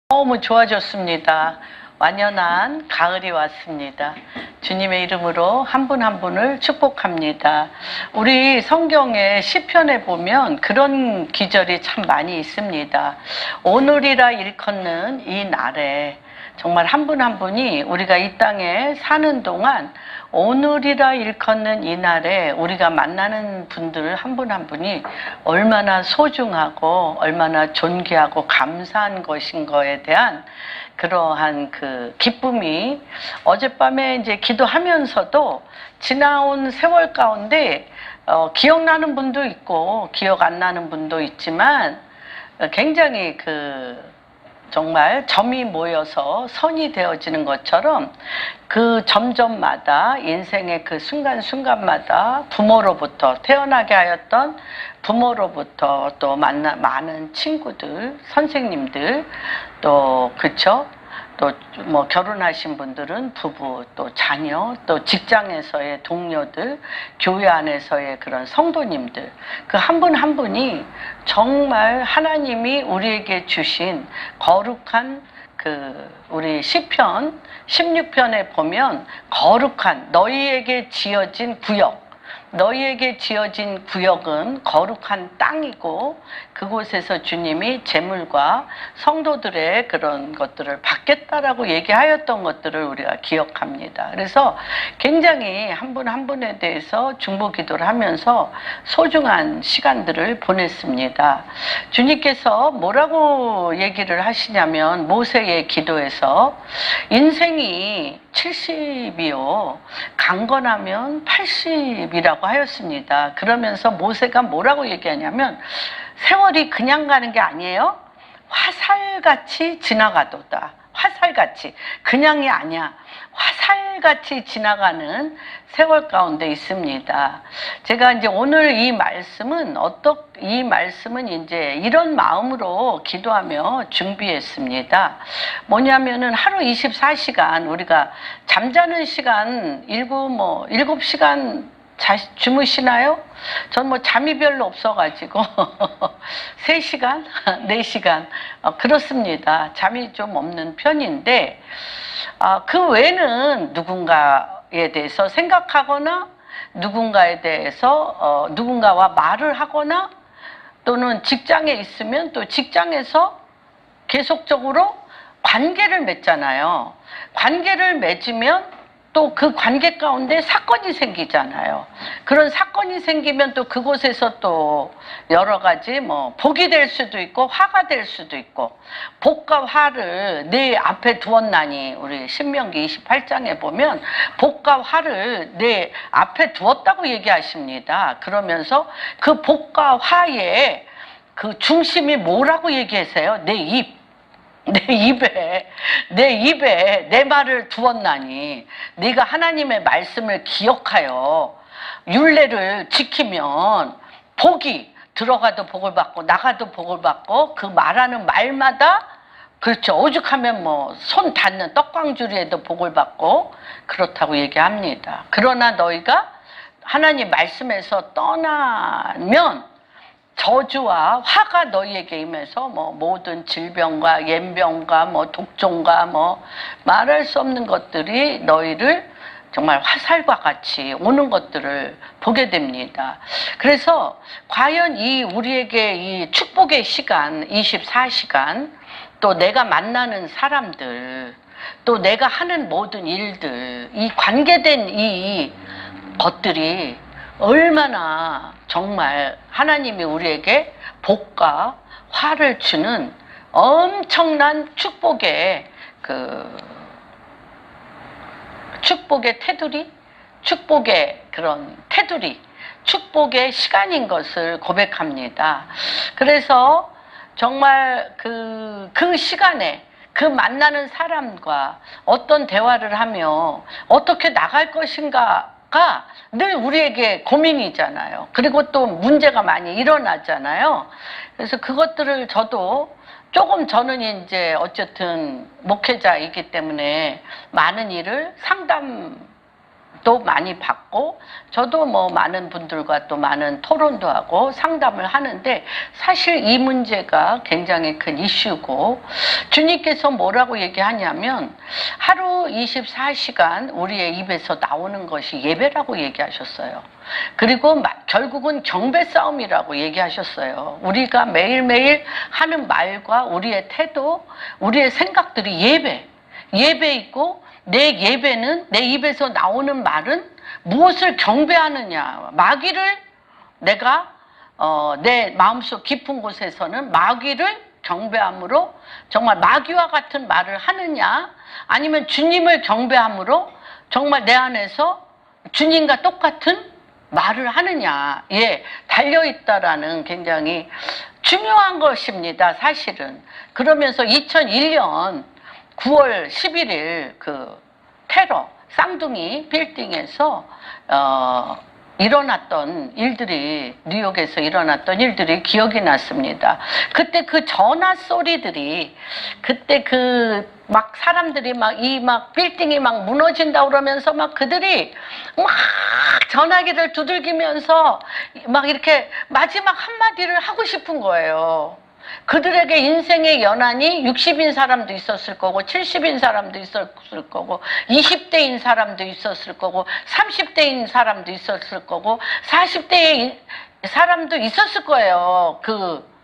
너무 좋아졌습니다. 완연한 가을이 왔습니다. 주님의 이름으로 한 분 한 분을 축복합니다. 우리 성경의 시편에 보면 그런 기절이 참 많이 있습니다. 오늘이라 일컫는 이 날에 정말 한 분 한 분이 우리가 이 땅에 사는 동안 오늘이라 일컫는 이 날에 우리가 만나는 분들 한 분 한 분이 얼마나 소중하고 얼마나 존귀하고 감사한 것인 거에 대한 그러한 그 기쁨이 어젯밤에 이제 기도하면서도 지나온 세월 가운데 기억나는 분도 있고 기억 안 나는 분도 있지만 굉장히 정말 점이 모여서 선이 되어지는 것처럼 그 점점마다 인생의 그 순간순간마다 부모로부터 태어나게 하였던 부모로부터 또 많은 친구들, 선생님들 또 그쵸? 또 뭐 결혼하신 분들은 부부, 또 자녀, 또 직장에서의 동료들, 교회 안에서의 그런 성도님들, 그 한 분 한 분이 정말 하나님이 우리에게 주신 거룩한 우리 시편 16편에 보면 거룩한 너희에게 지어진 구역, 너희에게 지어진 구역은 거룩한 땅이고 그곳에서 주님이 제물과 성도들의 그런 것들을 받겠다라고 얘기하였던 것들을 우리가 기억합니다. 그래서 굉장히 한 분 한 분에 대해서 중보 기도를 하면서 소중한 시간들을 보냈습니다. 주님께서 뭐라고 얘기를 하시냐면 모세의 기도에서 인생이 70이요 강건하면 80이라고 하였습니다. 그러면서 모세가 뭐라고 얘기하냐면 세월이 그냥 가는 게 아니에요. 화살같이 지나가도다. 화살같이, 그냥이 아니야. 화살같이 지나가는 세월 가운데 있습니다. 제가 이제 오늘 이 말씀은 이제 이런 마음으로 기도하며 준비했습니다. 뭐냐면은 하루 24시간 우리가 잠자는 시간 7시간 주무시나요? 전 뭐 잠이 별로 없어가지고 3시간, 4시간 그렇습니다. 잠이 좀 없는 편인데 그 외에는 누군가에 대해서 생각하거나 누군가에 대해서 누군가와 말을 하거나 또는 직장에 있으면 또 직장에서 계속적으로 관계를 맺잖아요. 관계를 맺으면 또 그 관계 가운데 사건이 생기잖아요. 그런 사건이 생기면 또 그곳에서 또 여러 가지 복이 될 수도 있고 화가 될 수도 있고 복과 화를 내 앞에 두었나니 우리 신명기 28장에 보면 복과 화를 내 앞에 두었다고 얘기하십니다. 그러면서 그 복과 화의 그 중심이 뭐라고 얘기하세요? 내 입에 내 말을 두었나니 네가 하나님의 말씀을 기억하여 율례를 지키면 복이 들어가도 복을 받고 나가도 복을 받고 그 말하는 말마다 그렇죠. 오죽하면 손 닿는 떡광주리에도 복을 받고 그렇다고 얘기합니다. 그러나 너희가 하나님 말씀에서 떠나면 저주와 화가 너희에게 임해서 모든 질병과 연병과 독종과 말할 수 없는 것들이 너희를 정말 화살과 같이 오는 것들을 보게 됩니다. 그래서 과연 우리에게 이 축복의 시간 24시간 또 내가 만나는 사람들 또 내가 하는 모든 일들 이 관계된 이 것들이 얼마나 정말 하나님이 우리에게 복과 화를 주는 엄청난 축복의 테두리, 축복의 그런 테두리, 축복의 시간인 것을 고백합니다. 그래서 정말 그 시간에 그 만나는 사람과 어떤 대화를 하며 어떻게 나갈 것인가 늘 우리에게 고민이잖아요. 그리고 또 문제가 많이 일어나잖아요. 그래서 그것들을 저는 이제 어쨌든 목회자이기 때문에 많은 일을 상담도 또 많이 받고, 저도 뭐 많은 분들과 또 많은 토론도 하고 상담을 하는데, 사실 이 문제가 굉장히 큰 이슈고, 주님께서 뭐라고 얘기하냐면 하루 24시간 우리의 입에서 나오는 것이 예배라고 얘기하셨어요. 그리고 결국은 경배 싸움이라고 얘기하셨어요. 우리가 매일매일 하는 말과 우리의 태도, 우리의 생각들이 예배 있고, 내 예배는, 내 입에서 나오는 말은 무엇을 경배하느냐. 마귀를 내가 내 마음속 깊은 곳에서는 마귀를 경배함으로 정말 마귀와 같은 말을 하느냐, 아니면 주님을 경배함으로 정말 내 안에서 주님과 똑같은 말을 하느냐에 달려있다라는 굉장히 중요한 것입니다, 사실은. 그러면서 2001년 9월 11일 그 테러, 쌍둥이 빌딩에서 일어났던 일들이, 뉴욕에서 일어났던 일들이 기억이 났습니다. 그때 그 전화 소리들이, 그때 그 막 사람들이 막 빌딩이 막 무너진다 그러면서 막 그들이 막 전화기를 두들기면서 막 이렇게 마지막 한마디를 하고 싶은 거예요. 그들에게 인생의 연한이 60인 사람도 있었을 거고, 70인 사람도 있었을 거고, 20대인 사람도 있었을 거고, 30대인 사람도 있었을 거고, 40대의 사람도 있었을 거예요, 그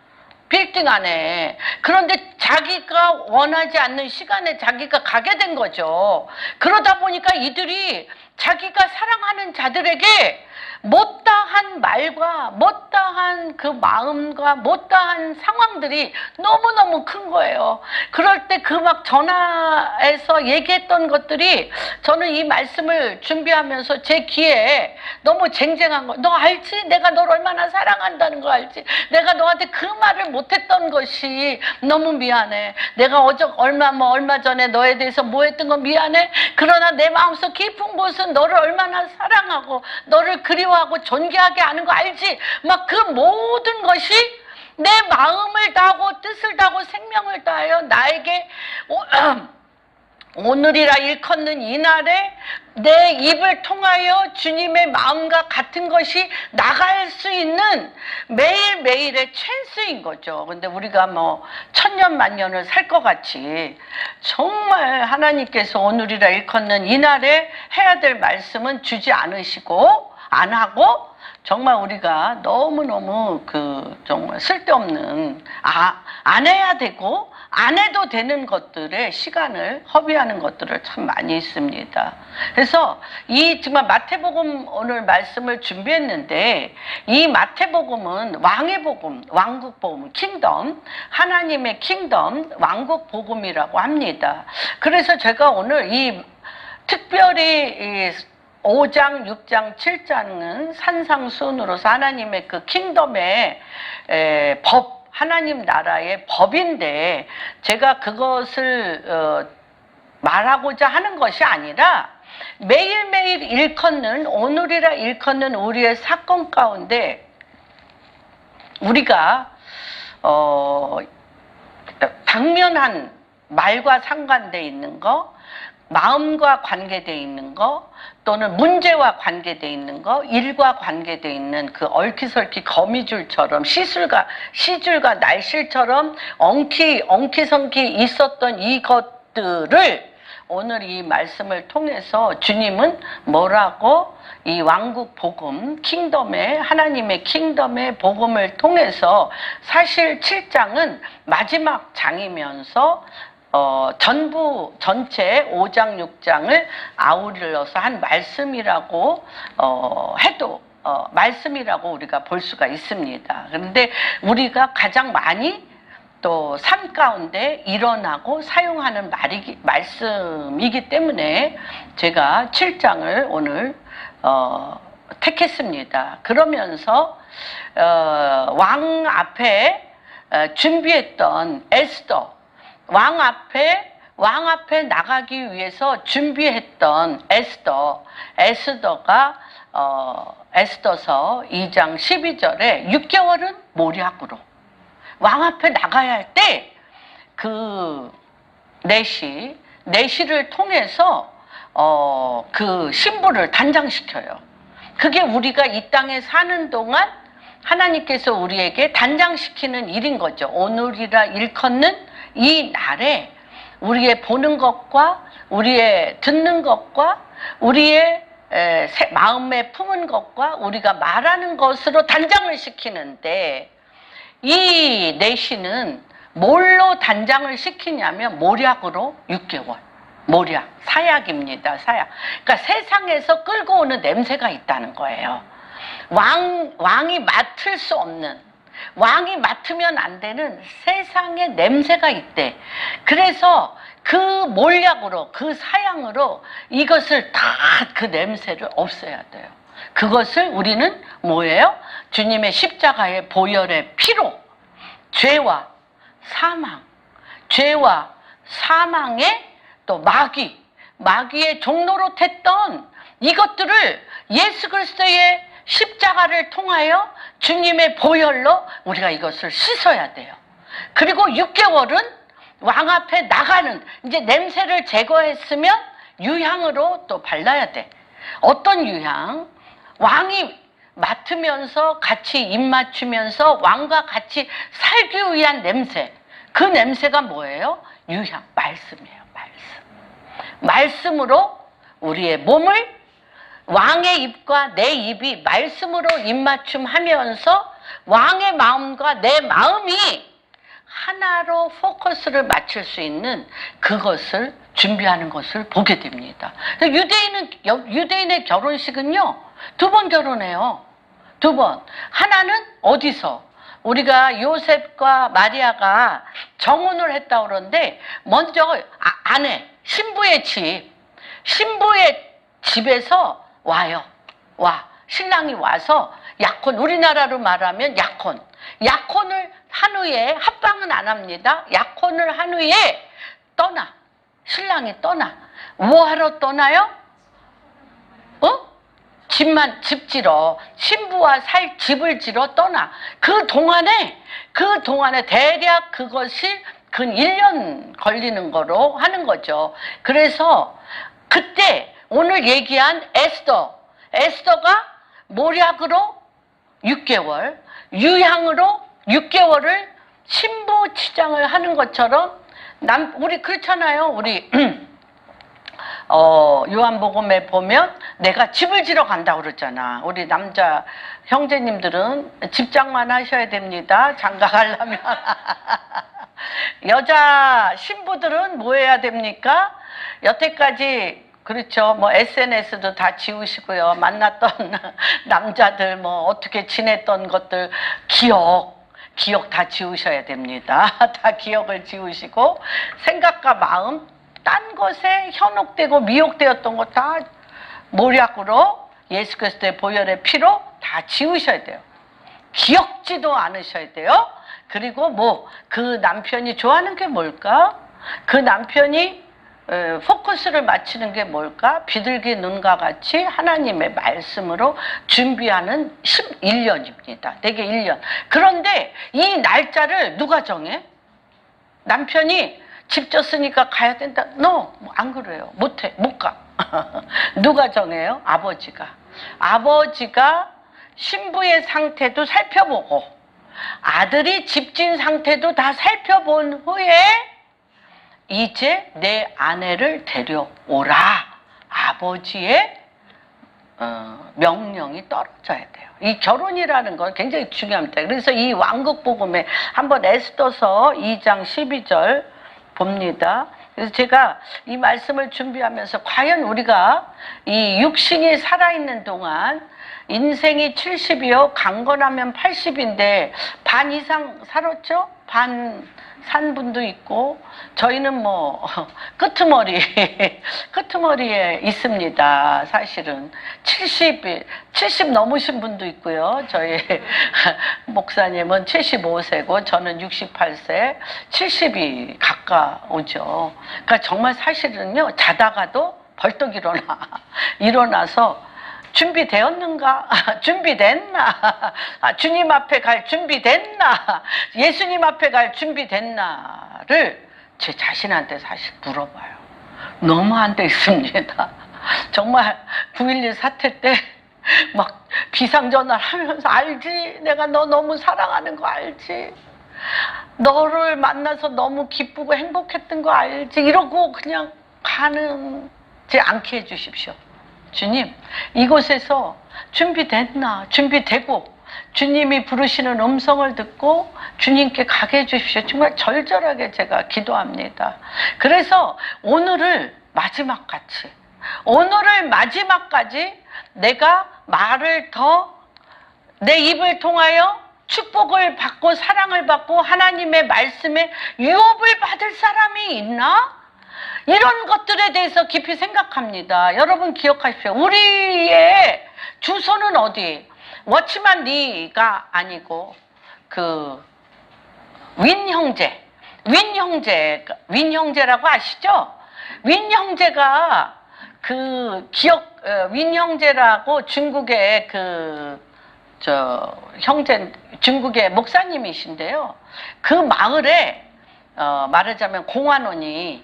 빌딩 안에. 그런데 자기가 원하지 않는 시간에 자기가 가게 된 거죠. 그러다 보니까 이들이 자기가 사랑하는 자들에게 못다한 말과 못다한 그 마음과 못다한 상황들이 너무너무 큰 거예요. 그럴 때 그 막 전화에서 얘기했던 것들이, 저는 이 말씀을 준비하면서 제 귀에 너무 쟁쟁한 거. 너 알지? 내가 널 얼마나 사랑한다는 거 알지? 내가 너한테 그 말을 못했던 것이 너무 미안해. 내가 얼마 전에 너에 대해서 뭐 했던 거 미안해. 그러나 내 마음속 깊은 곳은 너를 얼마나 사랑하고 너를 그리워하고 존귀하게 하는 거 알지? 막 그 모든 것이 내 마음을 다하고 뜻을 다하고 생명을 다하여 나에게 오늘이라 일컫는 이날에 내 입을 통하여 주님의 마음과 같은 것이 나갈 수 있는 매일매일의 찬스인 거죠. 근데 우리가 뭐 천년 만년을 살 것 같이 정말 하나님께서 오늘이라 일컫는 이날에 해야 될 말씀은 주지 않으시고 안 하고, 정말 우리가 너무너무 정말 쓸데없는, 안 해야 되고 안 해도 되는 것들에 시간을 허비하는 것들을 참 많이 있습니다. 그래서 이 정말 마태복음 오늘 말씀을 준비했는데, 이 마태복음은 왕의 복음, 왕국 복음, 킹덤, 하나님의 킹덤, 왕국 복음이라고 합니다. 그래서 제가 오늘 이 특별히 5장, 6장, 7장은 산상수훈으로서 하나님의 그 킹덤의 법, 하나님 나라의 법인데, 제가 그것을 말하고자 하는 것이 아니라 매일매일 일컫는, 오늘이라 일컫는 우리의 사건 가운데 우리가 당면한 말과 상관되어 있는 거, 마음과 관계되어 있는 거, 또는 문제와 관계되어 있는 거, 일과 관계되어 있는 그 얽히설키 거미줄처럼 시줄과 날실처럼 엉키성키 있었던 이것들을 오늘 이 말씀을 통해서 주님은 뭐라고 이 왕국 복음, 킹덤의, 하나님의 킹덤의 복음을 통해서, 사실 7장은 마지막 장이면서 전체 5장, 6장을 아우러서 한 말씀이라고 해도 말씀이라고 우리가 볼 수가 있습니다. 그런데 우리가 가장 많이 또 삶 가운데 일어나고 사용하는 말씀이기 때문에 제가 7장을 오늘 택했습니다. 그러면서 왕 앞에 준비했던 에스더, 왕 앞에 나가기 위해서 준비했던 에스더가 에스더서 2장 12절에 6개월은 모략으로 왕 앞에 나가야 할 때 그 내시를 통해서 그 신부를 단장시켜요. 그게 우리가 이 땅에 사는 동안 하나님께서 우리에게 단장시키는 일인 거죠. 오늘이라 일컫는 이 날에 우리의 보는 것과 우리의 듣는 것과 우리의 마음에 품은 것과 우리가 말하는 것으로 단장을 시키는데, 이 내시는 뭘로 단장을 시키냐면 모략으로 6개월. 모략, 사약입니다. 사약. 그러니까 세상에서 끌고 오는 냄새가 있다는 거예요. 왕이 맡을 수 없는, 왕이 맡으면 안 되는 세상의 냄새가 있대. 그래서 그 몰약으로, 그 사양으로 이것을 다 그 냄새를 없애야 돼요. 그것을 우리는 뭐예요? 주님의 십자가의 보혈의 피로 죄와 사망, 죄와 사망의 또 마귀의 종로로 텄던 이것들을 예수 그리스도의 십자가를 통하여 주님의 보혈로 우리가 이것을 씻어야 돼요. 그리고 6개월은 왕 앞에 나가는, 이제 냄새를 제거했으면 유향으로 또 발라야 돼. 어떤 유향? 왕이 맡으면서 같이 입 맞추면서 왕과 같이 살기 위한 냄새. 그 냄새가 뭐예요? 유향, 말씀이에요. 말씀으로 우리의 몸을, 왕의 입과 내 입이 말씀으로 입맞춤하면서 왕의 마음과 내 마음이 하나로 포커스를 맞출 수 있는 그것을 준비하는 것을 보게 됩니다. 유대인의 결혼식은요, 2번 결혼해요. 2번. 하나는 어디서? 우리가 요셉과 마리아가 정혼을 했다고 그러는데, 먼저 아내, 신부의 집에서 와요. 신랑이 와서 약혼, 우리나라로 말하면 약혼을 한 후에, 합방은 안 합니다. 약혼을 한 후에 신랑이 떠나. 뭐하러 떠나요? 집 지러, 신부와 살 집을 지러 떠나. 그 동안에 대략 그것이 근 1년 걸리는 거로 하는 거죠. 그래서 그때 오늘 얘기한 에스더가 모략으로 6개월, 유향으로 6개월을 신부 치장을 하는 것처럼, 우리 그렇잖아요. 우리 요한복음에 보면 내가 집을 지러 간다고 그러잖아. 우리 남자 형제님들은 집장만 하셔야 됩니다. 장가 가려면. 여자 신부들은 뭐 해야 됩니까? 여태까지, 그렇죠, 뭐 SNS도 다 지우시고요. 만났던 남자들 뭐 어떻게 지냈던 것들 기억 다 지우셔야 됩니다. 다 기억을 지우시고 생각과 마음, 딴 것에 현혹되고 미혹되었던 거 다 모략으로 예수 그리스도의 보혈의 피로 다 지우셔야 돼요. 기억지도 않으셔야 돼요. 그리고 그 남편이 좋아하는 게 뭘까? 그 남편이 포커스를 맞추는 게 뭘까? 비둘기 눈과 같이 하나님의 말씀으로 준비하는 11년입니다. 되게 1년. 그런데 이 날짜를 누가 정해? 남편이 집 졌으니까 가야 된다. 안 그래요. 못 가. 누가 정해요? 아버지가 신부의 상태도 살펴보고 아들이 집진 상태도 다 살펴본 후에 이제 내 아내를 데려오라. 아버지의 명령이 떨어져야 돼요. 이 결혼이라는 건 굉장히 중요합니다. 그래서 이 왕국복음에 한번 에스더서 2장 12절 봅니다. 그래서 제가 이 말씀을 준비하면서 과연 우리가 이 육신이 살아있는 동안 인생이 70이요, 강건하면 80인데 반 이상 살았죠? 반 산 분도 있고, 저희는 끄트머리에 있습니다. 사실은 70 넘으신 분도 있고요. 저희 목사님은 75세고 저는 68세, 70이 가까우죠. 그러니까 정말 사실은요, 자다가도 벌떡 일어나서 준비되었는가? 준비됐나? 주님 앞에 갈 준비됐나? 예수님 앞에 갈 준비됐나를 제 자신한테 사실 물어봐요. 너무 안 돼 있습니다. 정말 9.11 사태 때 막 비상전화를 하면서 알지? 내가 너 너무 사랑하는 거 알지? 너를 만나서 너무 기쁘고 행복했던 거 알지? 이러고 그냥 가는지 않게 해주십시오. 주님, 이곳에서 준비됐나? 준비되고 주님이 부르시는 음성을 듣고 주님께 가게 해주십시오. 정말 절절하게 제가 기도합니다. 그래서 오늘을 마지막까지 내가 말을 더 내 입을 통하여 축복을 받고 사랑을 받고 하나님의 말씀에 유업을 받을 사람이 있나? 이런 것들에 대해서 깊이 생각합니다. 여러분 기억하십시오. 우리의 주소는 어디? 워치만 리가 아니고 윈 형제라고 아시죠? 윈 형제가 윈 형제라고 중국의 중국의 목사님이신데요. 그 마을에 말하자면 공안원이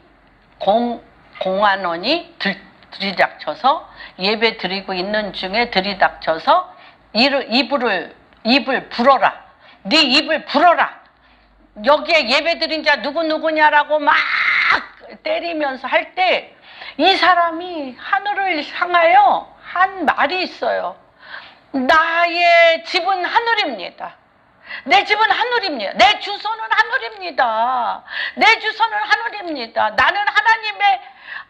들이닥쳐서 예배 드리고 있는 중에 들이닥쳐서 입을 불어라. 네 입을 불어라. 여기에 예배 드린 자 누구냐라고 막 때리면서 할 때 이 사람이 하늘을 향하여 한 말이 있어요. 나의 집은 하늘입니다. 내 집은 하늘입니다. 내 주소는 하늘입니다. 내 주소는 하늘입니다. 나는 하나님의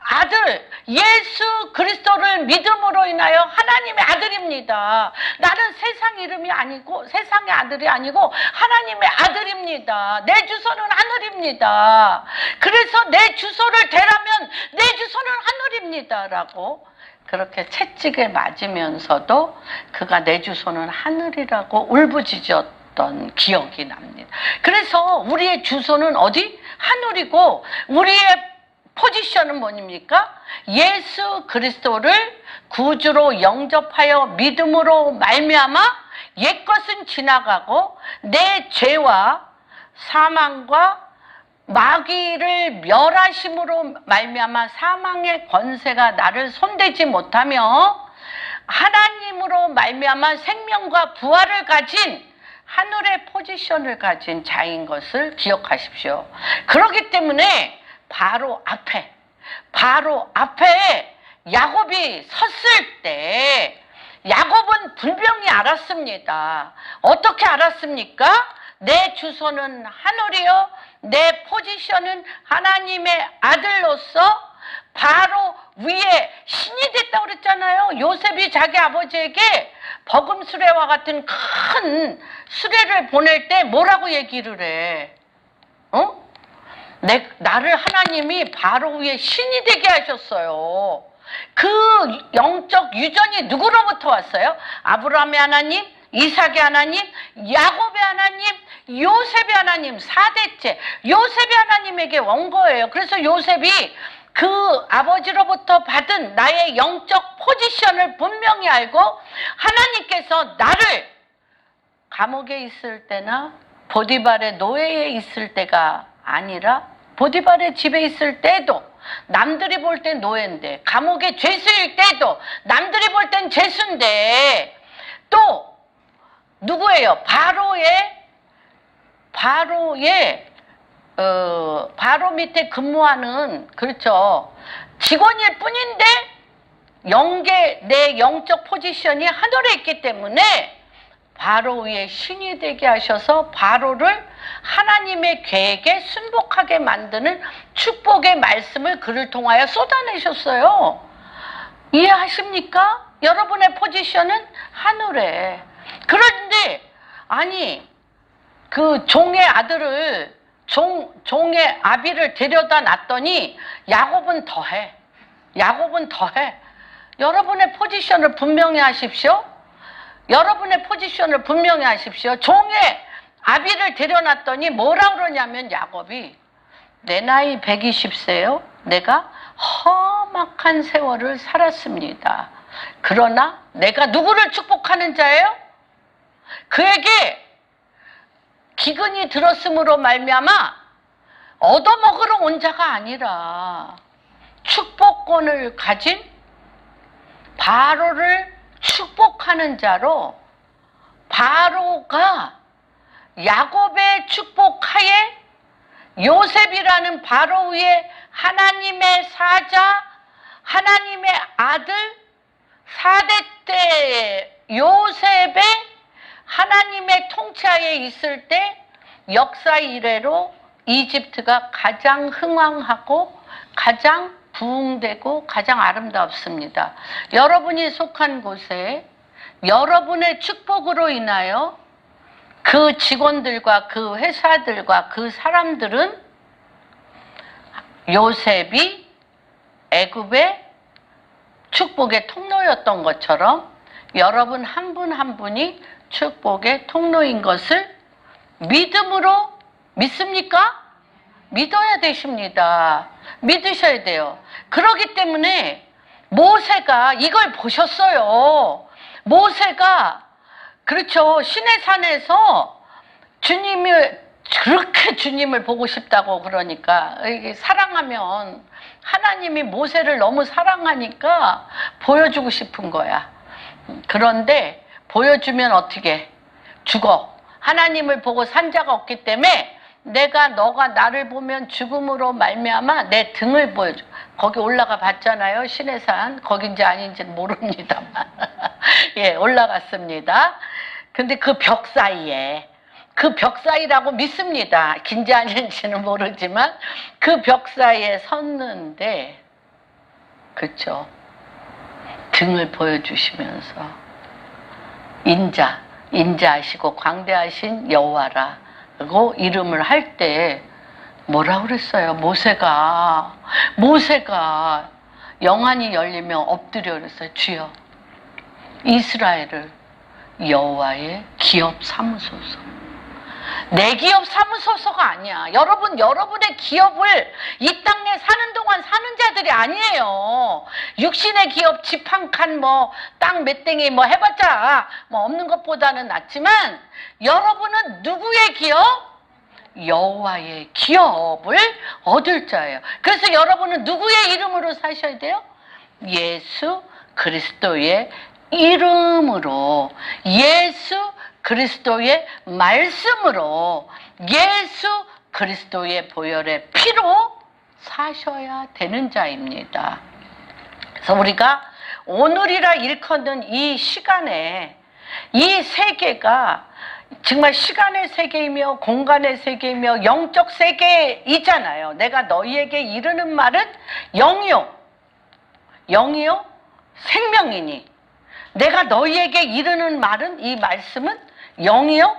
아들 예수 그리스도를 믿음으로 인하여 하나님의 아들입니다. 나는 세상 이름이 아니고 세상의 아들이 아니고 하나님의 아들입니다. 내 주소는 하늘입니다. 그래서 내 주소를 대라면 내 주소는 하늘입니다 라고 그렇게 채찍에 맞으면서도 그가 내 주소는 하늘이라고 울부짖었던 기억이 납니다. 그래서 우리의 주소는 어디? 하늘이고 우리의 포지션은 뭡니까? 예수 그리스도를 구주로 영접하여 믿음으로 말미암아 옛것은 지나가고 내 죄와 사망과 마귀를 멸하심으로 말미암아 사망의 권세가 나를 손대지 못하며 하나님으로 말미암아 생명과 부활을 가진 하늘의 포지션을 가진 자인 것을 기억하십시오. 그렇기 때문에 바로 앞에 야곱이 섰을 때 야곱은 분명히 알았습니다. 어떻게 알았습니까? 내 주소는 하늘이요 내 포지션은 하나님의 아들로서 바로 위에 신이 됐다고 그랬잖아요. 요셉이 자기 아버지에게 버금 수레와 같은 큰 수레를 보낼 때 뭐라고 얘기를 해? 나를 하나님이 바로 위에 신이 되게 하셨어요. 그 영적 유전이 누구로부터 왔어요? 아브라함의 하나님, 이삭의 하나님, 야곱의 하나님, 요셉의 하나님, 4대째 요셉의 하나님에게 온 거예요. 그래서 요셉이 그 아버지로부터 받은 나의 영적 포지션을 분명히 알고 하나님께서 나를 감옥에 있을 때나 보디발의 노예에 있을 때가 아니라 보디발의 집에 있을 때도 남들이 볼 땐 노예인데 감옥에 죄수일 때도 남들이 볼 땐 죄수인데 또 누구예요? 바로 밑에 근무하는 그렇죠 직원일 뿐인데 내 영적 포지션이 하늘에 있기 때문에 바로 위에 신이 되게 하셔서 바로를 하나님의 계획에 순복하게 만드는 축복의 말씀을 그를 통하여 쏟아내셨어요. 이해하십니까? 여러분의 포지션은 하늘에. 그런데 아니 그 종의 아들을 종의 아비를 데려다 놨더니 야곱은 더해. 여러분의 포지션을 분명히 하십시오. 종의 아비를 데려놨더니 뭐라 그러냐면 야곱이 내 나이 120세요. 내가 험악한 세월을 살았습니다. 그러나 내가 누구를 축복하는 자예요? 그에게 기근이 들었으므로 말미암아 얻어먹으러 온 자가 아니라 축복권을 가진 바로를 축복하는 자로 바로가 야곱의 축복하에 요셉이라는 바로 위에 하나님의 사자, 하나님의 아들, 4대 때 요셉의 하나님의 통치하에 있을 때 역사 이래로 이집트가 가장 흥왕하고 가장 부흥되고 가장 아름답습니다. 여러분이 속한 곳에 여러분의 축복으로 인하여 그 직원들과 그 회사들과 그 사람들은 요셉이 애굽의 축복의 통로였던 것처럼 여러분 한 분 한 분이 축복의 통로인 것을 믿음으로 믿습니까? 믿어야 되십니다. 믿으셔야 돼요. 그렇기 때문에 모세가 이걸 보셨어요. 모세가 그렇죠. 시내산에서 주님이 그렇게 주님을 보고 싶다고 그러니까 사랑하면 하나님이 모세를 너무 사랑하니까 보여주고 싶은 거야. 그런데 보여주면 어떻게? 죽어. 하나님을 보고 산 자가 없기 때문에 너가 나를 보면 죽음으로 말미암아 내 등을 보여줘. 거기 올라가 봤잖아요. 시내산. 거긴지 아닌지는 모릅니다만. 예, 올라갔습니다. 근데 그 벽 사이라고 믿습니다. 긴지 아닌지는 모르지만 그 벽 사이에 섰는데, 그쵸? 등을 보여주시면서 인자하시고 광대하신 여호와라고 이름을 할 때 뭐라 그랬어요? 모세가 영안이 열리며 엎드려 그랬어요. 주여, 이스라엘을 여호와의 기업 삼으소서. 내 기업 삼으소서가 아니야. 여러분의 기업을 이 땅에 사는 동안 사는 자들이 아니에요. 육신의 기업 집 한 칸 땅 몇 땡이 해봤자 없는 것보다는 낫지만 여러분은 누구의 기업? 여호와의 기업을 얻을 자예요. 그래서 여러분은 누구의 이름으로 사셔야 돼요? 예수 그리스도의 이름으로, 예수 그리스도의 말씀으로, 예수 그리스도의 보혈의 피로 사셔야 되는 자입니다. 그래서 우리가 오늘이라 일컫는 이 시간에 이 세계가 정말 시간의 세계이며 공간의 세계이며 영적 세계이잖아요. 내가 너희에게 이르는 말은 영이요 생명이니, 내가 너희에게 이르는 말은, 이 말씀은 영이요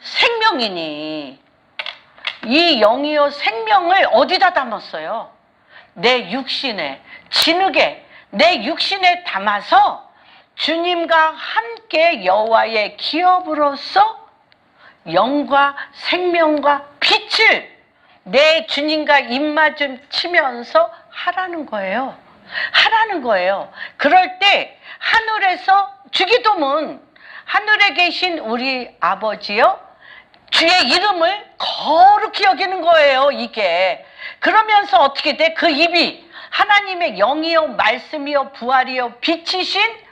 생명이니, 이 영이요 생명을 어디다 담았어요? 내 육신에, 진흙에, 내 육신에 담아서 주님과 함께 여호와의 기업으로서 영과 생명과 빛을 내 주님과 입맞춤 치면서 하라는 거예요. 그럴 때 하늘에서 주기도문, 하늘에 계신 우리 아버지요, 주의 이름을 거룩히 여기는 거예요, 이게. 그러면서 어떻게 돼? 그 입이 하나님의 영이요 말씀이요 부활이요 빛이신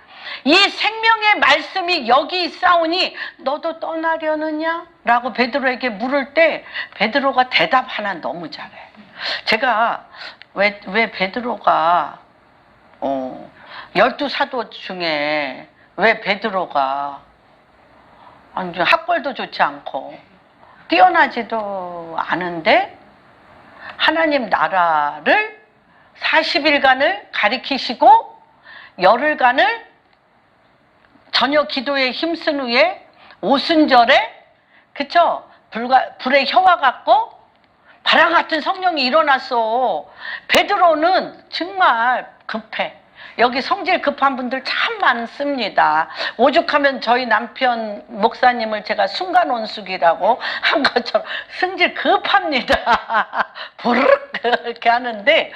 이 생명의 말씀이 여기 있사오니 너도 떠나려느냐? 라고 베드로에게 물을 때 베드로가 대답 하나 너무 잘해. 제가 왜 베드로가 12사도 중에 왜 베드로가 학벌도 좋지 않고 뛰어나지도 않은데 하나님 나라를 40일간을 가리키시고 열흘간을 저녁 기도에 힘쓴 후에 오순절에, 그쵸? 불의 혀와 같고 바람 같은 성령이 일어났어. 베드로는 정말 급해. 여기 성질 급한 분들 참 많습니다. 오죽하면 저희 남편 목사님을 제가 순간원숙이라고 한 것처럼 성질 급합니다. 부르륵 이렇게 하는데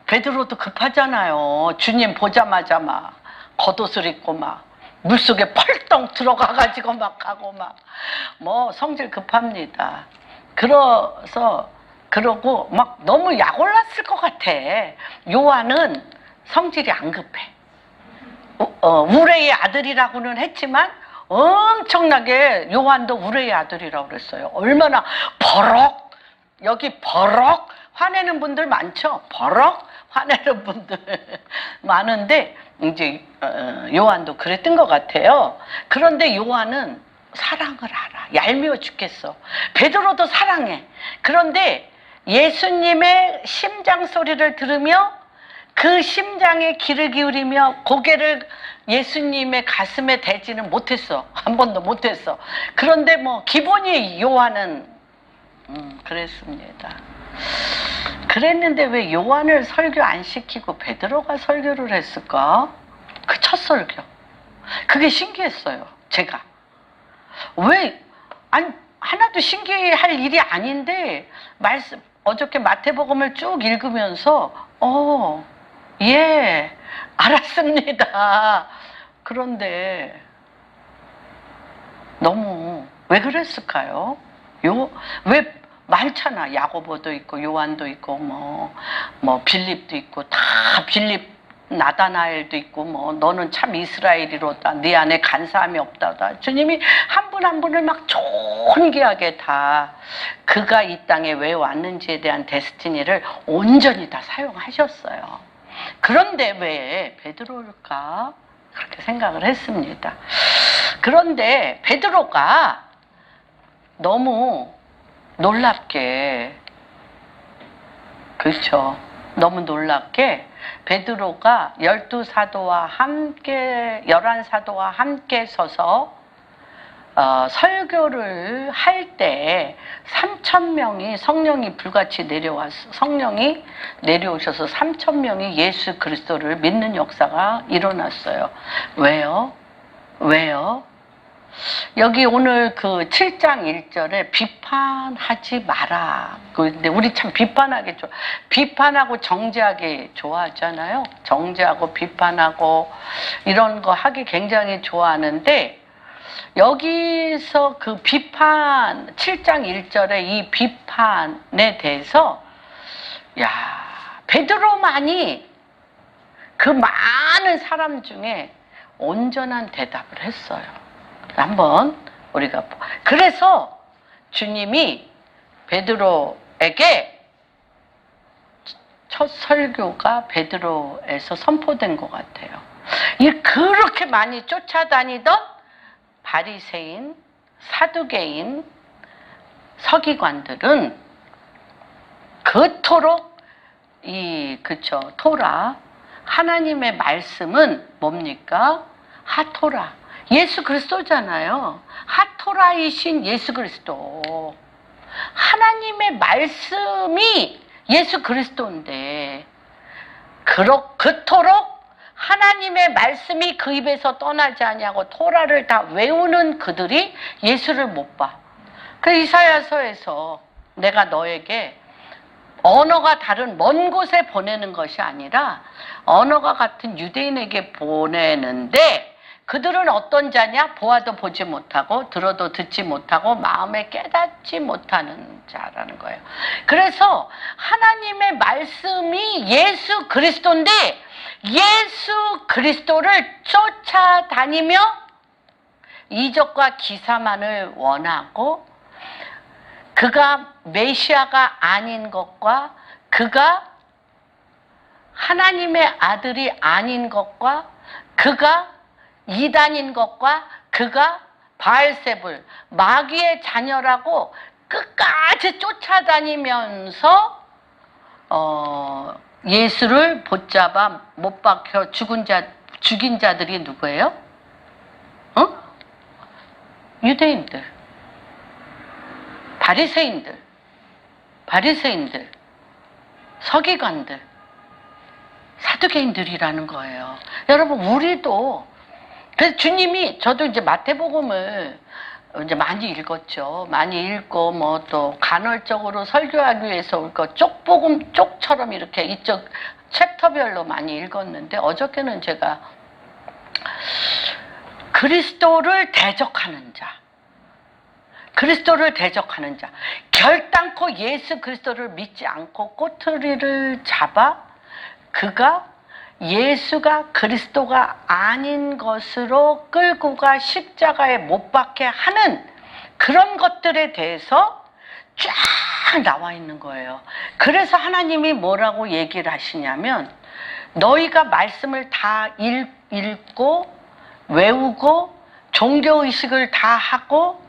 베드로도 급하잖아요. 주님 보자마자 막 겉옷을 입고 막 물속에 펄떡 들어가가지고 막 하고 막 성질 급합니다. 그러고 막 너무 약 올랐을 것 같아. 요한은 성질이 안 급해. 우레의 아들이라고는 했지만 엄청나게 요한도 우레의 아들이라고 그랬어요. 얼마나 버럭, 여기 버럭 화내는 분들 많죠. 버럭 화내는 분들 많은데 이제 요한도 그랬던 것 같아요. 그런데 요한은 사랑을 알아. 얄미워 죽겠어. 베드로도 사랑해. 그런데 예수님의 심장 소리를 들으며 그 심장에 귀를 기울이며 고개를 예수님의 가슴에 대지는 못했어. 한 번도 못했어. 그런데 뭐 기본이 요한은 그랬습니다. 그랬는데 왜 요한을 설교 안 시키고 베드로가 설교를 했을까? 그 첫 설교. 그게 신기했어요. 제가. 왜, 아니, 하나도 신기할 일이 아닌데, 어저께 마태복음을 쭉 읽으면서, 예, 알았습니다. 그런데, 너무, 왜 그랬을까요? 왜 많잖아. 야고보도 있고, 요한도 있고, 빌립도 있고, 다 빌립, 나다나엘도 있고, 너는 참 이스라엘이로다. 네 안에 간사함이 없다다. 주님이 한 분 한 분을 막 존귀하게 다 그가 이 땅에 왜 왔는지에 대한 데스티니를 온전히 다 사용하셨어요. 그런데 왜 베드로일까? 그렇게 생각을 했습니다. 그런데 베드로가 너무 놀랍게, 그렇죠. 너무 놀랍게 베드로가 12사도와 함께 11사도와 함께 서서 설교를 할 때 3,000명이 성령이 불같이 성령이 내려오셔서 3,000명이 예수 그리스도를 믿는 역사가 일어났어요. 왜요? 여기 오늘 그 7장 1절에 비판하지 마라. 근데 우리 참 비판하고 정죄하기 좋아하잖아요. 정죄하고 비판하고 이런 거 하기 굉장히 좋아하는데, 여기서 그 비판, 7장 1절에 이 비판에 대해서, 베드로만이 그 많은 사람 중에 온전한 대답을 했어요. 한번 우리가, 그래서 주님이 베드로에게 첫 설교가 베드로에서 선포된 것 같아요. 그렇게 많이 쫓아다니던 바리새인, 사두개인, 서기관들은 그토록 토라, 하나님의 말씀은 뭡니까? 하토라. 예수 그리스도잖아요. 하토라이신 예수 그리스도. 하나님의 말씀이 예수 그리스도인데, 그토록 하나님의 말씀이 그 입에서 떠나지 아니하고 토라를 다 외우는 그들이 예수를 못 봐. 그 이사야서에서 내가 너에게 언어가 다른 먼 곳에 보내는 것이 아니라 언어가 같은 유대인에게 보내는데, 그들은 어떤 자냐? 보아도 보지 못하고 들어도 듣지 못하고 마음에 깨닫지 못하는 자라는 거예요. 그래서 하나님의 말씀이 예수 그리스도인데, 예수 그리스도를 쫓아다니며 이적과 기사만을 원하고, 그가 메시아가 아닌 것과 그가 하나님의 아들이 아닌 것과 그가 이단인 것과 그가 바알세불, 마귀의 자녀라고 끝까지 쫓아다니면서 예수를 붙잡아 못 박혀 죽인 자들이 누구예요? 유대인들, 바리새인들, 서기관들, 사두개인들이라는 거예요. 여러분, 우리도, 그래서 주님이, 저도 이제 마태복음을 이제 많이 읽었죠. 많이 읽고 또 간헐적으로 설교하기 위해서 쪽처럼 이렇게 이쪽 챕터별로 많이 읽었는데, 어저께는 제가 그리스도를 대적하는 자, 결단코 예수 그리스도를 믿지 않고 꼬투리를 잡아 그가 예수가 그리스도가 아닌 것으로 끌고 가 십자가에 못 박게 하는 그런 것들에 대해서 쫙 나와 있는 거예요. 그래서 하나님이 뭐라고 얘기를 하시냐면 너희가 말씀을 다 읽고 외우고 종교의식을 다 하고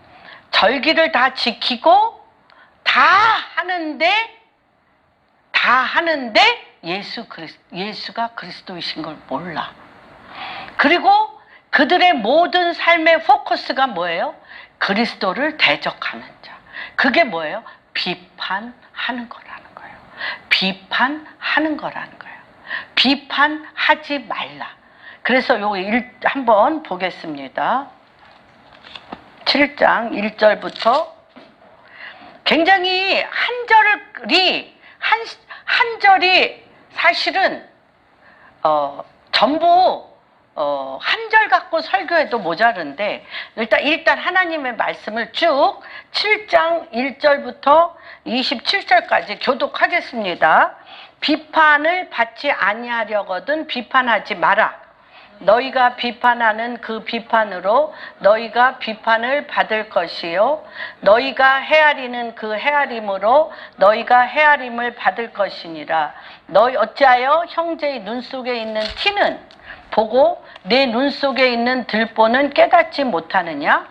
절기를 다 지키고 다 하는데 예수가 그리스도이신 걸 몰라. 그리고 그들의 모든 삶의 포커스가 뭐예요? 그리스도를 대적하는 자. 그게 뭐예요? 비판하는 거라는 거예요. 비판하는 거라는 거예요. 비판하지 말라. 그래서 요거 한번 보겠습니다. 7장 1절부터 굉장히 한 절이 사실은 전부 한 절 갖고 설교해도 모자른데 일단 하나님의 말씀을 쭉 7장 1절부터 27절까지 교독하겠습니다. 비판을 받지 아니하려거든 비판하지 마라. 너희가 비판하는 그 비판으로 너희가 비판을 받을 것이요 너희가 헤아리는 그 헤아림으로 너희가 헤아림을 받을 것이니라. 너희 어찌하여 형제의 눈 속에 있는 티는 보고 내 눈 속에 있는 들보는 깨닫지 못하느냐?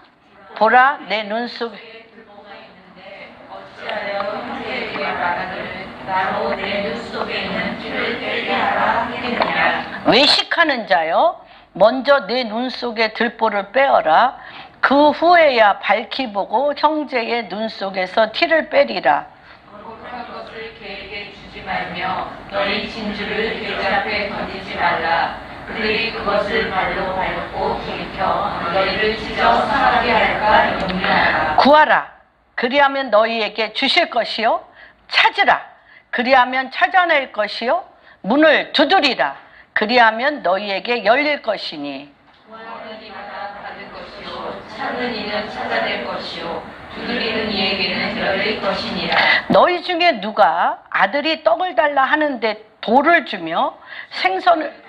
보라 내 눈 속에 들보가 있는데 어찌하여 형제에게 말하기를 나로 내 눈 속에 있는 티를 떼게 하라 하겠느냐? 외식하는 자여 먼저 내 눈 속에 들보를 빼어라. 그 후에야 밝히 보고 형제의 눈 속에서 티를 빼리라. 거룩한 것을 개에게 주지 말며 너희 진주를 계좌 앞에 던지지 말라. 그들이 그것을 발로 밟고 들켜 너희를 찢어 상하게 할까 염려하라. 구하라. 그리하면 너희에게 주실 것이요 찾으라. 그리하면 찾아낼 것이요 문을 두드리라. 그리하면 너희에게 열릴 것이니 구하는 이마다 받을 것이요 찾는 이는 찾아낼 것이요 두드리는 이에게는 열릴 것이니라. 너희 중에 누가 아들이 떡을 달라 하는데 돌을 주며 생선을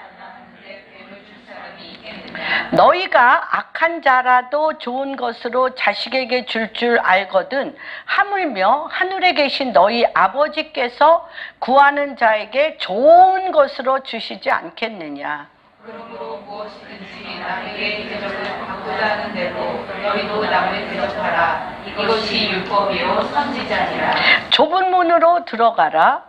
너희가 악한 자라도 좋은 것으로 자식에게 줄 알거든 하물며 하늘에 계신 너희 아버지께서 구하는 자에게 좋은 것으로 주시지 않겠느냐. 그러므로 무엇이든지 남에게 대접을 받고자 하는 대로 너희도 남을 대접하라. 이것이 율법이요 선지자니라. 좁은 문으로 들어가라.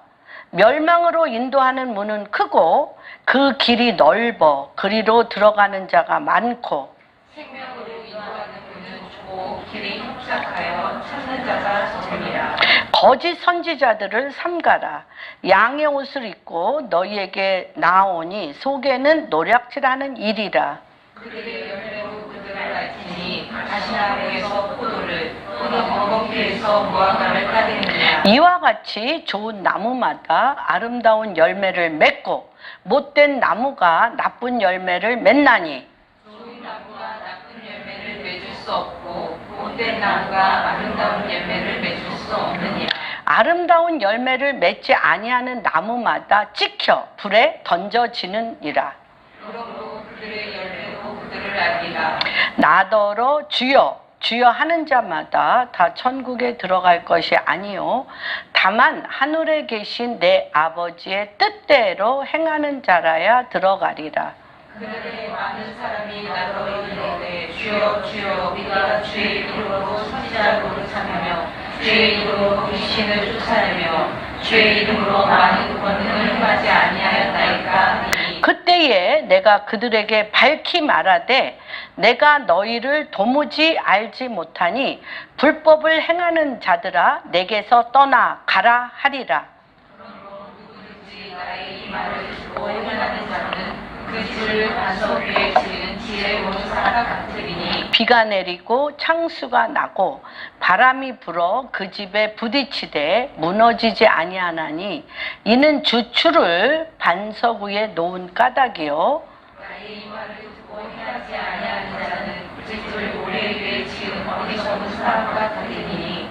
멸망으로 인도하는 문은 크고 그 길이 넓어 그리로 들어가는 자가 많고 생명으로 인도하는 문은 좁고 길이 협착하여 찾는 자가 적으니라. 거짓 선지자들을 삼가라. 양의 옷을 입고 너희에게 나오니 속에는 노략질하는 일이라. 그들의 열매로 그들을 알지니 가시나무에서 포도를 엉겅퀴에서 무화과를 따르느냐. 이와 같이 좋은 나무마다 아름다운 열매를 맺고 못된 나무가 나쁜 열매를 맺나니 좋은 나무가 나쁜 열매를 맺을 수 없고 못된 나무가 아름다운 열매를 맺을 수 없느니라. 아름다운 열매를 맺지 아니하는 나무마다 찍혀 불에 던져지느니라. 그러므로 그들의 열매로 그들을 알리라. 나더러 주여 주여 하는 자마다 다 천국에 들어갈 것이 아니요 다만 하늘에 계신 내 아버지의 뜻대로 행하는 자라야 들어가리라. 그들의 많은 사람이 나더러 이르되 주여 주여 우리가 주의 이름으로 선지자를 노릇하며 주의 이름으로 귀신을 쫓아내며 주의 이름으로 많은 권능을 행하지 아니하였나이까. 그때에 내가 그들에게 밝히 말하되 내가 너희를 도무지 알지 못하니 불법을 행하는 자들아 내게서 떠나 가라 하리라. 그러므로 누구든지 나의 이 말을 듣고 행하는 자는 그 집을 반석 위에 지은 지혜로운 사람 같으리니 비가 내리고 창수가 나고 바람이 불어 그 집에 부딪히되 무너지지 아니하나니 이는 주추를 반석 위에 놓은 까닭이요 나의 이 말을 듣고 행하지 아니하는 자는 그 집을 모래 위에 지은 어리석은 사람과 같으리니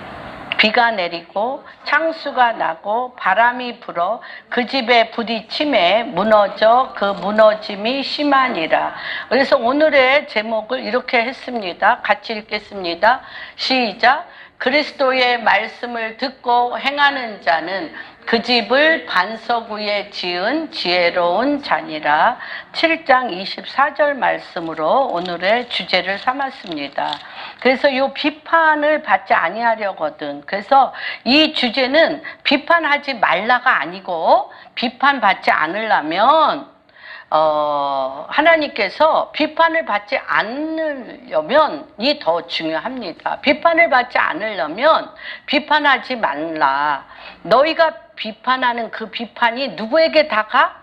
비가 내리고 창수가 나고 바람이 불어 그 집에 부딪힘에 무너져 그 무너짐이 심하니라. 그래서 오늘의 제목을 이렇게 했습니다. 같이 읽겠습니다. 시작. 그리스도의 말씀을 듣고 행하는 자는 그 집을 반석 위에 지은 지혜로운 자니라. 7장 24절 말씀으로 오늘의 주제를 삼았습니다. 그래서 이 비판을 받지 아니하려거든. 그래서 이 주제는 비판하지 말라가 아니고 비판받지 않으려면 하나님께서 비판을 받지 않으려면이 더 중요합니다. 비판을 받지 않으려면 비판하지 말라. 너희가 비판하는 그 비판이 누구에게 다 가?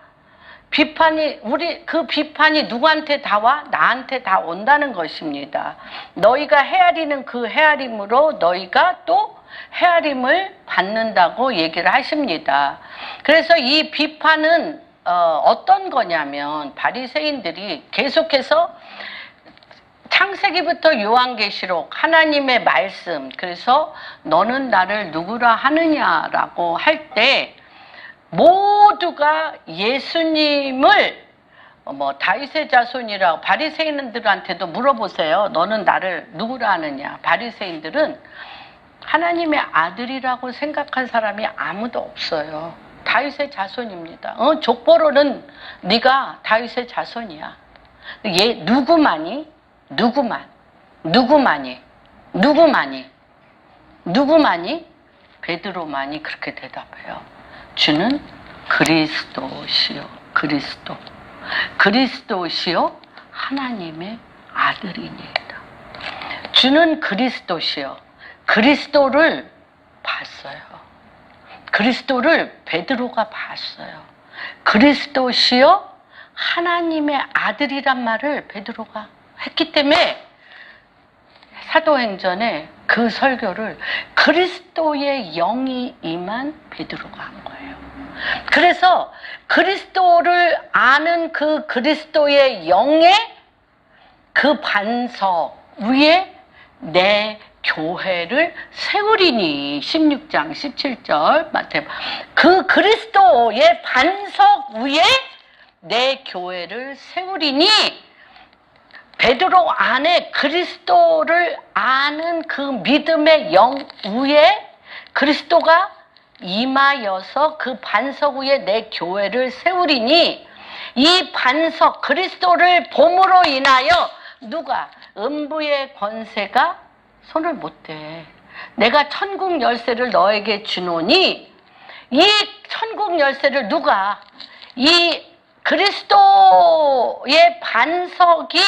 그 비판이 누구한테 다 와? 나한테 다 온다는 것입니다. 너희가 헤아리는 그 헤아림으로 너희가 또 헤아림을 받는다고 얘기를 하십니다. 그래서 이 비판은 어떤 거냐면 바리새인들이 계속해서 창세기부터 요한계시록 하나님의 말씀, 그래서 너는 나를 누구라 하느냐라고 할 때 모두가 예수님을 다윗의 자손이라고 바리새인들한테도 물어보세요. 너는 나를 누구라 하느냐. 바리새인들은 하나님의 아들이라고 생각한 사람이 아무도 없어요. 다윗의 자손입니다. 족보로는 네가 다윗의 자손이야. 얘 누구만이? 베드로만이 그렇게 대답해요. 주는 그리스도시요. 그리스도시요 하나님의 아들이니이다. 주는 그리스도시요. 그리스도를 봤어요. 그리스도를 베드로가 봤어요. 그리스도시요 하나님의 아들이란 말을 베드로가 했기 때문에 사도행전에 그 설교를 그리스도의 영이 임한 베드로가 한 거예요. 그래서 그리스도를 아는 그 그리스도의 영의 그 반석 위에 내 교회를 세우리니. 16장 17절 마태복음. 그 그리스도의 반석 위에 내 교회를 세우리니. 베드로 안에 그리스도를 아는 그 믿음의 영 위에 그리스도가 임하여서 그 반석 위에 내 교회를 세우리니. 이 반석 그리스도를 봄으로 인하여 누가? 음부의 권세가 손을 못 대. 내가 천국 열쇠를 너에게 주노니. 이 천국 열쇠를 누가? 이 그리스도의 반석이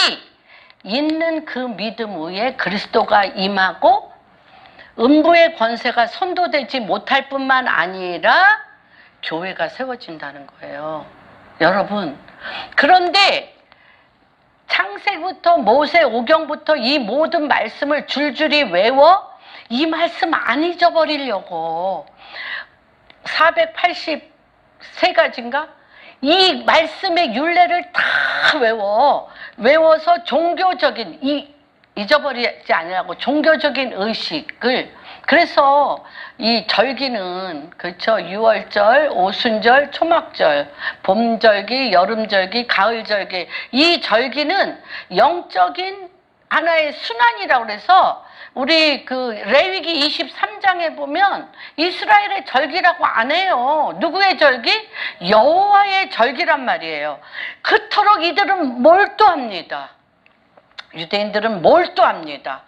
있는 그 믿음 위에 그리스도가 임하고 음부의 권세가 손도대지 못할 뿐만 아니라 교회가 세워진다는 거예요. 여러분, 그런데 창세기부터 모세 오경부터 이 모든 말씀을 줄줄이 외워 이 말씀 안 잊어버리려고 483가지인가? 이 말씀의 율례를 다 외워서 종교적인 잊어버리지 않으라고 종교적인 의식을. 그래서 이 절기는 그렇죠. 유월절, 오순절, 초막절, 봄절기, 여름절기, 가을절기. 이 절기는 영적인 하나의 순환이라고 그래서 우리 그 레위기 23장에 보면 이스라엘의 절기라고 안 해요. 누구의 절기? 여호와의 절기란 말이에요. 그토록 이들은 몰두합니다. 유대인들은 몰두합니다.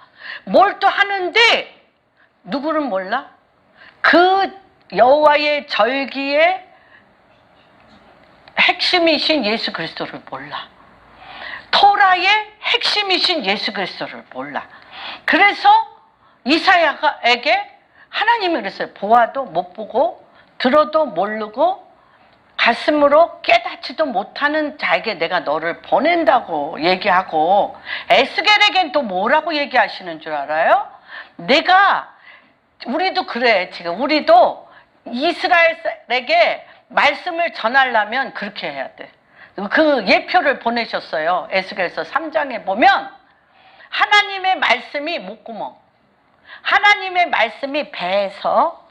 몰두하는데 누구를 몰라? 그 여호와의 절기의 핵심이신 예수 그리스도를 몰라. 토라의 핵심이신 예수 그리스도를 몰라. 그래서 이사야에게 하나님이 그랬어요. 보아도 못 보고 들어도 모르고 가슴으로 깨닫지도 못하는 자에게 내가 너를 보낸다고 얘기하고, 에스겔에겐 또 뭐라고 얘기하시는 줄 알아요? 우리도 그래. 지금 우리도 이스라엘에게 말씀을 전하려면 그렇게 해야 돼. 그 예표를 보내셨어요. 에스겔서 3장에 보면 하나님의 말씀이 목구멍, 하나님의 말씀이 배에서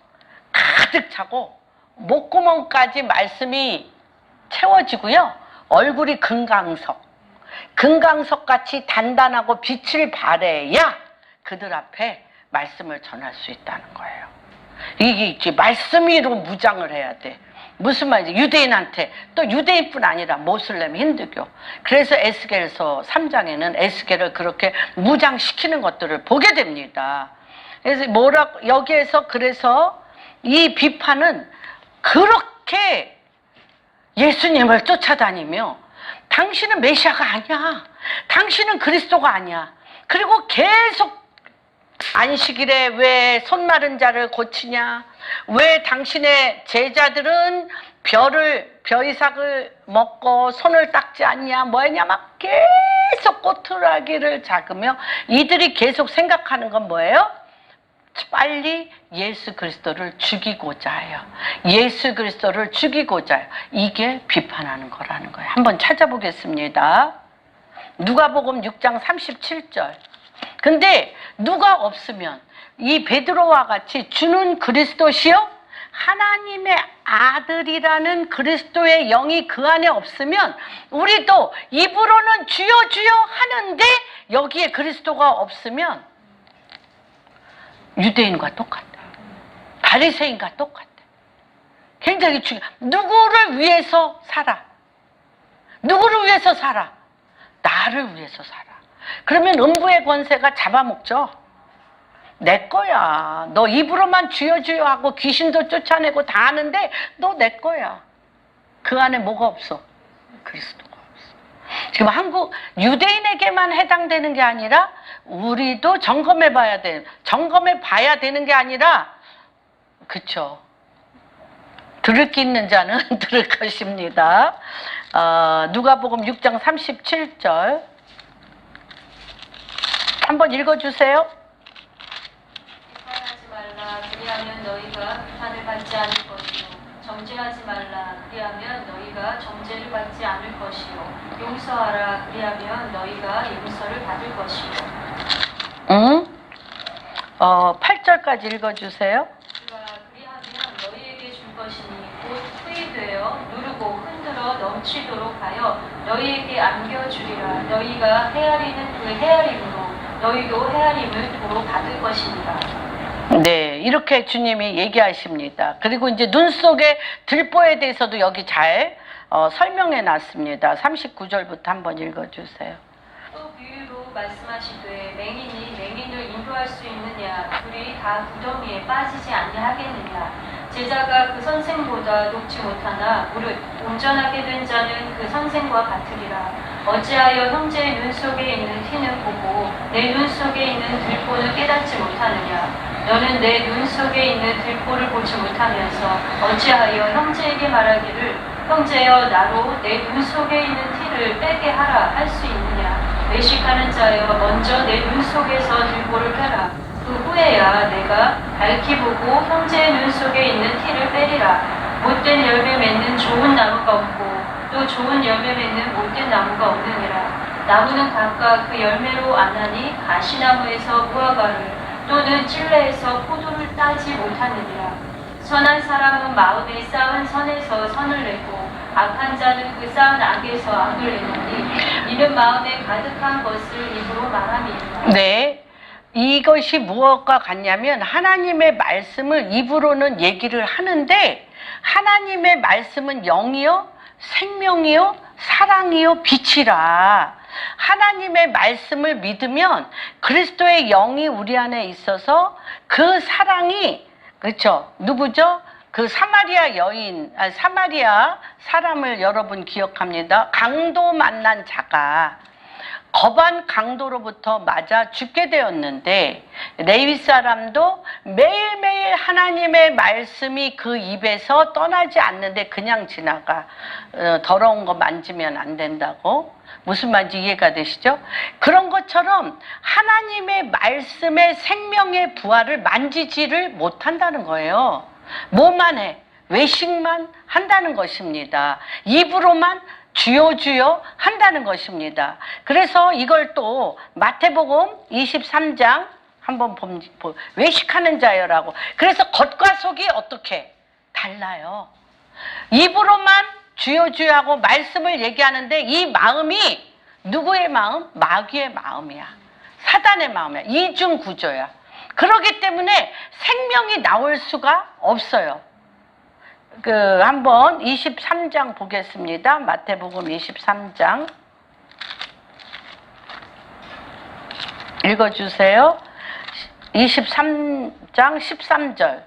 가득 차고 목구멍까지 말씀이 채워지고요. 얼굴이 금강석같이 단단하고 빛을 발해야 그들 앞에 말씀을 전할 수 있다는 거예요. 이게 있지. 말씀으로 무장을 해야 돼. 무슨 말이지? 유대인한테, 또 유대인뿐 아니라 모슬렘, 힌두교. 그래서 에스겔서 3장에는 에스겔을 그렇게 무장시키는 것들을 보게 됩니다. 그래서 여기에서 그래서 이 비판은 그렇게 예수님을 쫓아다니며 당신은 메시아가 아니야. 당신은 그리스도가 아니야. 그리고 계속 안식일에 왜 손 마른 자를 고치냐? 왜 당신의 제자들은 벼이삭을 먹고 손을 닦지 않냐? 뭐했냐? 막 계속 꼬투라기를 잡으며 이들이 계속 생각하는 건 뭐예요? 빨리 예수 그리스도를 죽이고자 해요. 예수 그리스도를 죽이고자 해요. 이게 비판하는 거라는 거예요. 한번 찾아보겠습니다. 누가복음 6장 37절. 근데 누가 없으면 이 베드로와 같이 주는 그리스도시요 하나님의 아들이라는 그리스도의 영이 그 안에 없으면 우리도 입으로는 주여 주여 하는데 여기에 그리스도가 없으면 유대인과 똑같아. 바리새인과 똑같아. 굉장히 중요해. 누구를 위해서 살아? 누구를 위해서 살아? 나를 위해서 살아. 그러면 음부의 권세가 잡아먹죠. 내 거야. 너 입으로만 주여 주여 하고 귀신도 쫓아내고 다 하는데 너 내 거야. 그 안에 뭐가 없어? 그리스도가 없어. 지금 한국 유대인에게만 해당되는 게 아니라 우리도 점검해 봐야 되는 게 아니라 그쵸. 들을 게 있는 자는 들을 것입니다. 누가복음 6장 37절 한번 읽어주세요. 비판하지 말라. 그리하면 너희가 비판을 받지 않을 것이요. 정죄하지 말라. 그리하면 너희가 정죄를 받지 않을 것이요. 용서하라. 그리하면 너희가 용서를 받을 것이요. 8절까지 읽어주세요. 그리하면 너희에게 줄 것이니 곧 투입되어 누르고 흔들어 넘치도록 하여 너희에게 안겨주리라. 너희가 헤아리는 그 헤아림으로 너희도 헤아림을 도로 받을 것입니다. 네, 이렇게 주님이 얘기하십니다. 그리고 이제 눈 속의 들보에 대해서도 여기 잘 설명해 놨습니다. 39절부터 한번 읽어주세요. 또 비유로 말씀하시되 맹인이 맹인을 인도할 수 있느냐? 둘이 다 구덩이에 빠지지 아니하겠느냐? 제자가 그 선생보다 높지 못하나 무릇 온전하게 된 자는 그 선생과 같으리라. 어찌하여 형제의 눈 속에 있는 티는 보고 내 눈 속에 있는 들보는 깨닫지 못하느냐? 너는 내 눈 속에 있는 들보를 보지 못하면서 어찌하여 형제에게 말하기를 형제여 나로 내 눈 속에 있는 티를 빼게 하라 할 수 있느냐? 외식하는 자여 먼저 내 눈 속에서 들보를 빼라. 그 후에야 내가 밝히 보고 형제의 눈 속에 있는 티를 빼리라. 못된 열매 맺는 좋은 나무가 없고 또 좋은 열매 맺는 못된 나무가 없느니라. 나무는 각각 그 열매로 아나니 가시나무에서 무화과를 또는 찔레에서 포도를 따지 못하느니라. 선한 사람은 마음에 쌓은 선에서 선을 내고 악한 자는 그 쌓은 악에서 악을 내느니 이는 마음에 가득한 것을 입으로 말함이니라. 네, 이것이 무엇과 같냐면 하나님의 말씀을 입으로는 얘기를 하는데 하나님의 말씀은 영이요 생명이요 사랑이요 빛이라. 하나님의 말씀을 믿으면 그리스도의 영이 우리 안에 있어서 그 사랑이 그렇죠. 누구죠? 그 사마리아 여인, 사마리아 사람을 여러분 기억합니다. 강도 만난 자가 거반 강도로부터 맞아 죽게 되었는데 레위 사람도 매일매일 하나님의 말씀이 그 입에서 떠나지 않는데 그냥 지나가. 더러운 거 만지면 안 된다고. 무슨 말인지 이해가 되시죠? 그런 것처럼 하나님의 말씀의 생명의 부활을 만지지를 못한다는 거예요. 뭐만 해? 외식만 한다는 것입니다. 입으로만 주여 주여 한다는 것입니다. 그래서 이걸 또 마태복음 23장 한번 외식하는 자여라고. 그래서 겉과 속이 어떻게 달라요. 입으로만 주여 주여 하고 말씀을 얘기하는데 이 마음이 누구의 마음? 마귀의 마음이야. 사단의 마음이야. 이중 구조야. 그렇기 때문에 생명이 나올 수가 없어요. 한번 23장 보겠습니다. 마태복음 23장 읽어주세요. 23장 13절.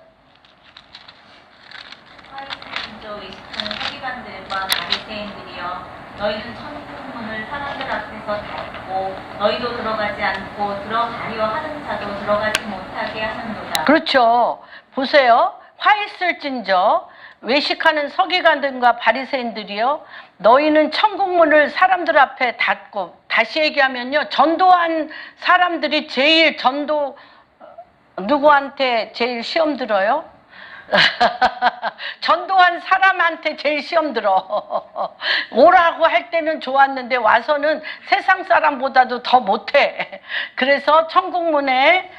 외식하는 서기관들과 바리새인들이여, 너희는 천국문을 사람들 앞에서 닫고 너희도 들어가지 않고 들어가려 하는 자도 들어가지 못하게 하는도다. 그렇죠. 보세요. 화 있을진저 외식하는 서기관들과 바리새인들이여, 너희는 천국문을 사람들 앞에 닫고, 다시 얘기하면요, 전도한 사람들이 제일 누구한테 제일 시험 들어요? 전도한 사람한테 제일 시험 들어. 오라고 할 때는 좋았는데 와서는 세상 사람보다도 더 못해. 그래서 천국문에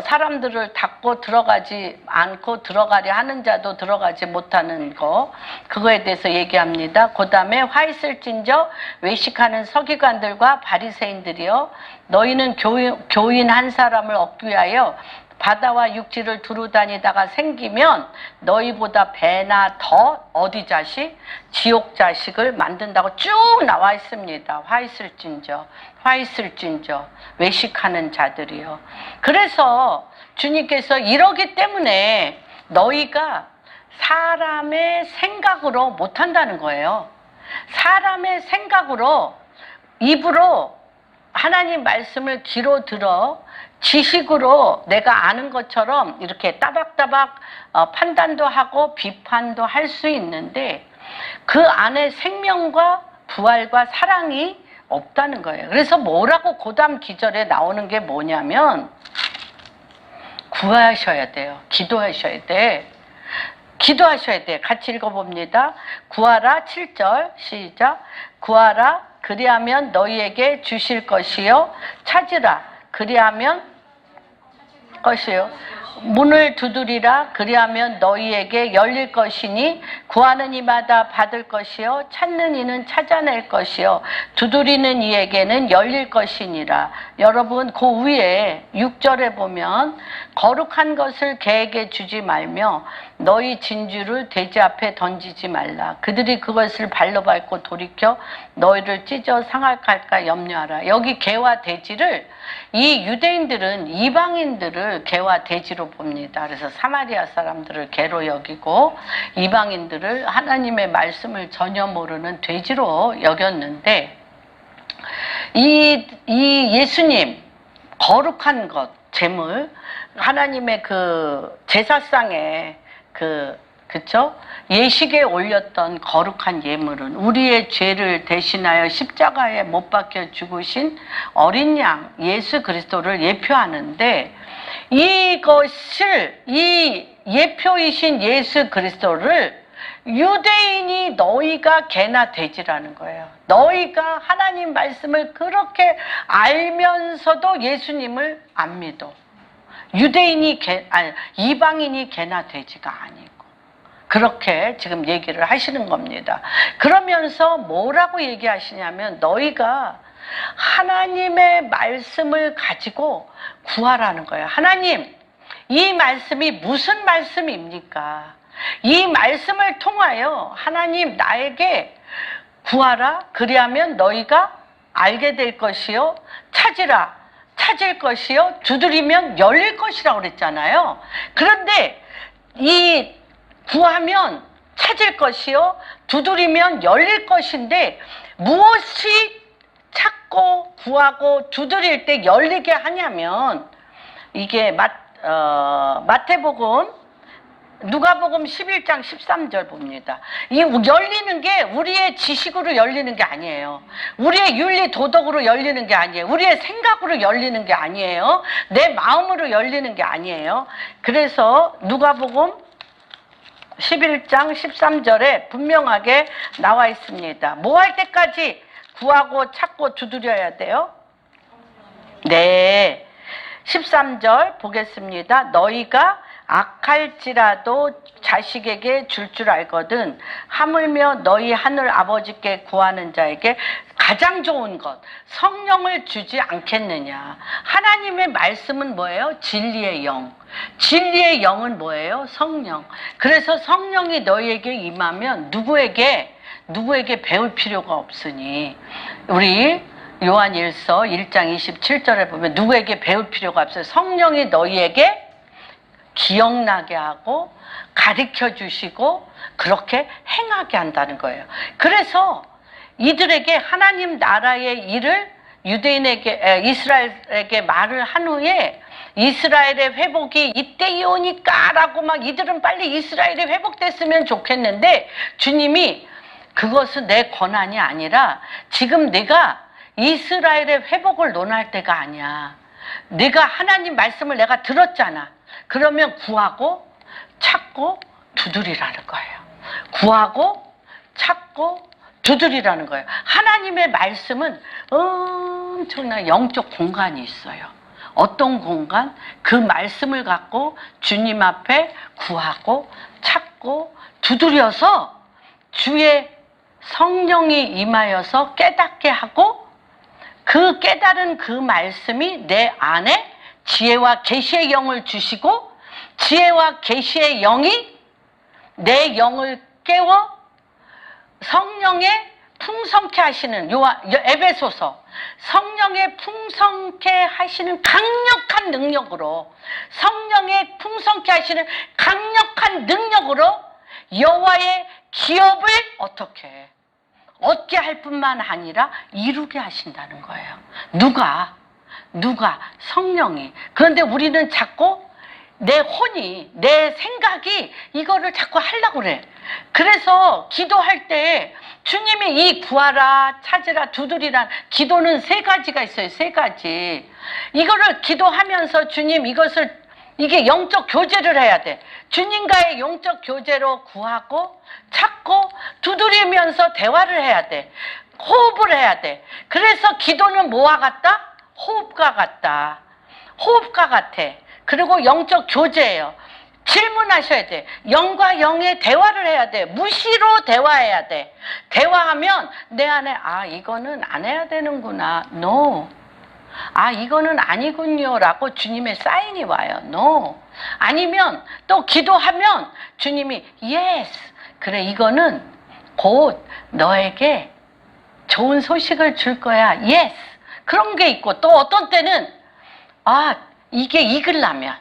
사람들을 닫고 들어가지 않고 들어가려 하는 자도 들어가지 못하는 거, 그거에 대해서 얘기합니다. 그 다음에 화 있을진저 외식하는 서기관들과 바리새인들이여, 너희는 교인 한 사람을 얻기 위하여 바다와 육지를 두루 다니다가 생기면 너희보다 배나 더 어디 자식? 지옥 자식을 만든다고 쭉 나와 있습니다. 화 있을진저 외식하는 자들이요. 그래서 주님께서 이러기 때문에 너희가 사람의 생각으로 못한다는 거예요. 사람의 생각으로, 입으로 하나님 말씀을 귀로 들어 지식으로 내가 아는 것처럼 이렇게 따박따박 판단도 하고 비판도 할 수 있는데 그 안에 생명과 부활과 사랑이 없다는 거예요. 그래서 뭐라고 고담 기절에 나오는 게 뭐냐면, 구하셔야 돼요. 기도하셔야 돼. 기도하셔야 돼. 같이 읽어봅니다. 구하라. 7절 시작. 구하라. 그리하면 너희에게 주실 것이요. 찾으라. 그리하면 것이요. 문을 두드리라. 그리하면 너희에게 열릴 것이니, 구하는 이마다 받을 것이요, 찾는 이는 찾아낼 것이요, 두드리는 이에게는 열릴 것이니라. 여러분, 그 위에 6절에 보면 거룩한 것을 개에게 주지 말며 너희 진주를 돼지 앞에 던지지 말라. 그들이 그것을 발로 밟고 돌이켜 너희를 찢어 상할까 염려하라. 여기 개와 돼지를, 이 유대인들은 이방인들을 개와 돼지로 봅니다. 그래서 사마리아 사람들을 개로 여기고 이방인들을 하나님의 말씀을 전혀 모르는 돼지로 여겼는데, 이 예수님 거룩한 것, 제물, 하나님의 그 제사상에 그쵸? 예식에 올렸던 거룩한 예물은 우리의 죄를 대신하여 십자가에 못 박혀 죽으신 어린 양 예수 그리스도를 예표하는데, 이것을, 이 예표이신 예수 그리스도를 유대인이 너희가 개나 돼지라는 거예요. 너희가 하나님 말씀을 그렇게 알면서도 예수님을 안 믿어. 유대인이 이방인이 개나 돼지가 아니고, 그렇게 지금 얘기를 하시는 겁니다. 그러면서 뭐라고 얘기하시냐면, 너희가 하나님의 말씀을 가지고 구하라는 거예요. 하나님, 이 말씀이 무슨 말씀입니까? 이 말씀을 통하여 하나님 나에게 구하라. 그리하면 너희가 알게 될 것이요, 찾으라. 찾을 것이요, 두드리면 열릴 것이라고 그랬잖아요. 그런데 이 구하면 찾을 것이요, 두드리면 열릴 것인데, 무엇이 찾고 구하고 두드릴 때 열리게 하냐면, 이게 마태복음, 누가복음 11장 13절 봅니다. 이 열리는 게 우리의 지식으로 열리는 게 아니에요. 우리의 윤리 도덕으로 열리는 게 아니에요. 우리의 생각으로 열리는 게 아니에요. 내 마음으로 열리는 게 아니에요. 그래서 누가복음 11장 13절에 분명하게 나와 있습니다. 뭐 할 때까지 구하고 찾고 두드려야 돼요? 네. 13절 보겠습니다. 너희가 악할지라도 자식에게 줄 줄 알거든 하물며 너희 하늘 아버지께 구하는 자에게 가장 좋은 것 성령을 주지 않겠느냐. 하나님의 말씀은 뭐예요? 진리의 영. 진리의 영은 뭐예요? 성령. 그래서 성령이 너희에게 임하면 누구에게 배울 필요가 없으니 우리 요한일서 1장 27절에 보면 누구에게 배울 필요가 없어요. 성령이 너희에게 기억나게 하고 가르쳐 주시고 그렇게 행하게 한다는 거예요. 그래서 이들에게 하나님 나라의 일을 이스라엘에게 말을 한 후에 이스라엘의 회복이 이때이 오니까 라고 막 이들은 빨리 이스라엘이 회복됐으면 좋겠는데 주님이 그것은 내 권한이 아니라 지금 내가 이스라엘의 회복을 논할 때가 아니야. 네가 하나님 말씀을 내가 들었잖아. 그러면 구하고 찾고 두드리라는 거예요. 구하고 찾고 두드리라는 거예요. 하나님의 말씀은 엄청난 영적 공간이 있어요. 어떤 공간? 그 말씀을 갖고 주님 앞에 구하고 찾고 두드려서 주의 성령이 임하여서 깨닫게 하고 그 깨달은 그 말씀이 내 안에 지혜와 계시의 영을 주시고 지혜와 계시의 영이 내 영을 깨워 성령의 풍성케 하시는 에베소서 성령의 풍성케 하시는 강력한 능력으로 성령의 풍성케 하시는 강력한 능력으로 여호와의 기업을 어떻게 해? 얻게 할 뿐만 아니라 이루게 하신다는 거예요. 누가? 성령이. 그런데 우리는 자꾸 내 혼이, 내 생각이 이거를 자꾸 하려고 그래. 그래서 기도할 때 주님이 이 구하라, 찾으라, 두드리란 기도는 3가지가 있어요. 3가지. 이거를 기도하면서 주님 이게 영적 교제를 해야 돼. 주님과의 영적 교제로 구하고 찾고 두드리면서 대화를 해야 돼. 호흡을 해야 돼. 그래서 기도는 뭐와 같다? 호흡과 같다. 호흡과 같아. 그리고 영적 교제예요. 질문하셔야 돼. 영과 영의 대화를 해야 돼. 무시로 대화해야 돼. 대화하면 내 안에 이거는 안 해야 되는구나. No. 이거는 아니군요 라고 주님의 사인이 와요. No. 아니면 또 기도하면 주님이 Yes. 그래 이거는 곧 너에게 좋은 소식을 줄 거야. Yes. 그런 게 있고 또 어떤 때는 이게 익으려면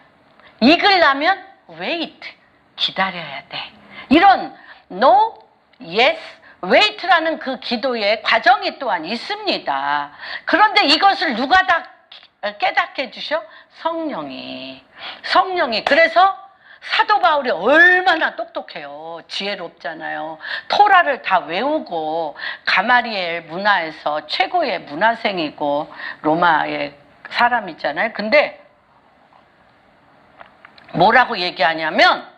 wait. 기다려야 돼. 이런 no, yes, wait라는 그 기도의 과정이 또한 있습니다. 그런데 이것을 누가 다 깨닫게 해주셔? 성령이. 그래서 사도 바울이 얼마나 똑똑해요. 지혜롭잖아요. 토라를 다 외우고 가마리엘 문화에서 최고의 문화생이고 로마의 사람이잖아요. 근데 뭐라고 얘기하냐면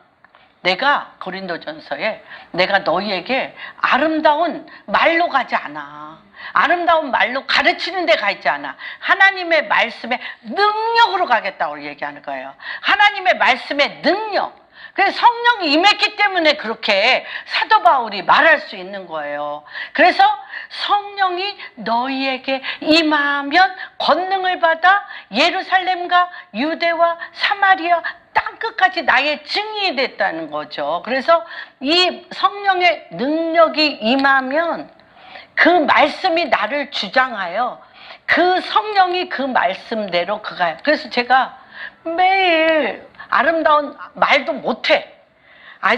내가 고린도전서에 내가 너희에게 아름다운 말로 가지 않아. 아름다운 말로 가르치는 데 가 있지 않아. 하나님의 말씀의 능력으로 가겠다고 얘기하는 거예요. 하나님의 말씀의 능력. 그래서 성령이 임했기 때문에 그렇게 사도 바울이 말할 수 있는 거예요. 그래서 성령이 너희에게 임하면 권능을 받아 예루살렘과 유대와 사마리아 땅끝까지 나의 증인이 됐다는 거죠. 그래서 이 성령의 능력이 임하면 그 말씀이 나를 주장하여 그 성령이 그 말씀대로 그가요. 그래서 제가 매일 아름다운 말도 못해.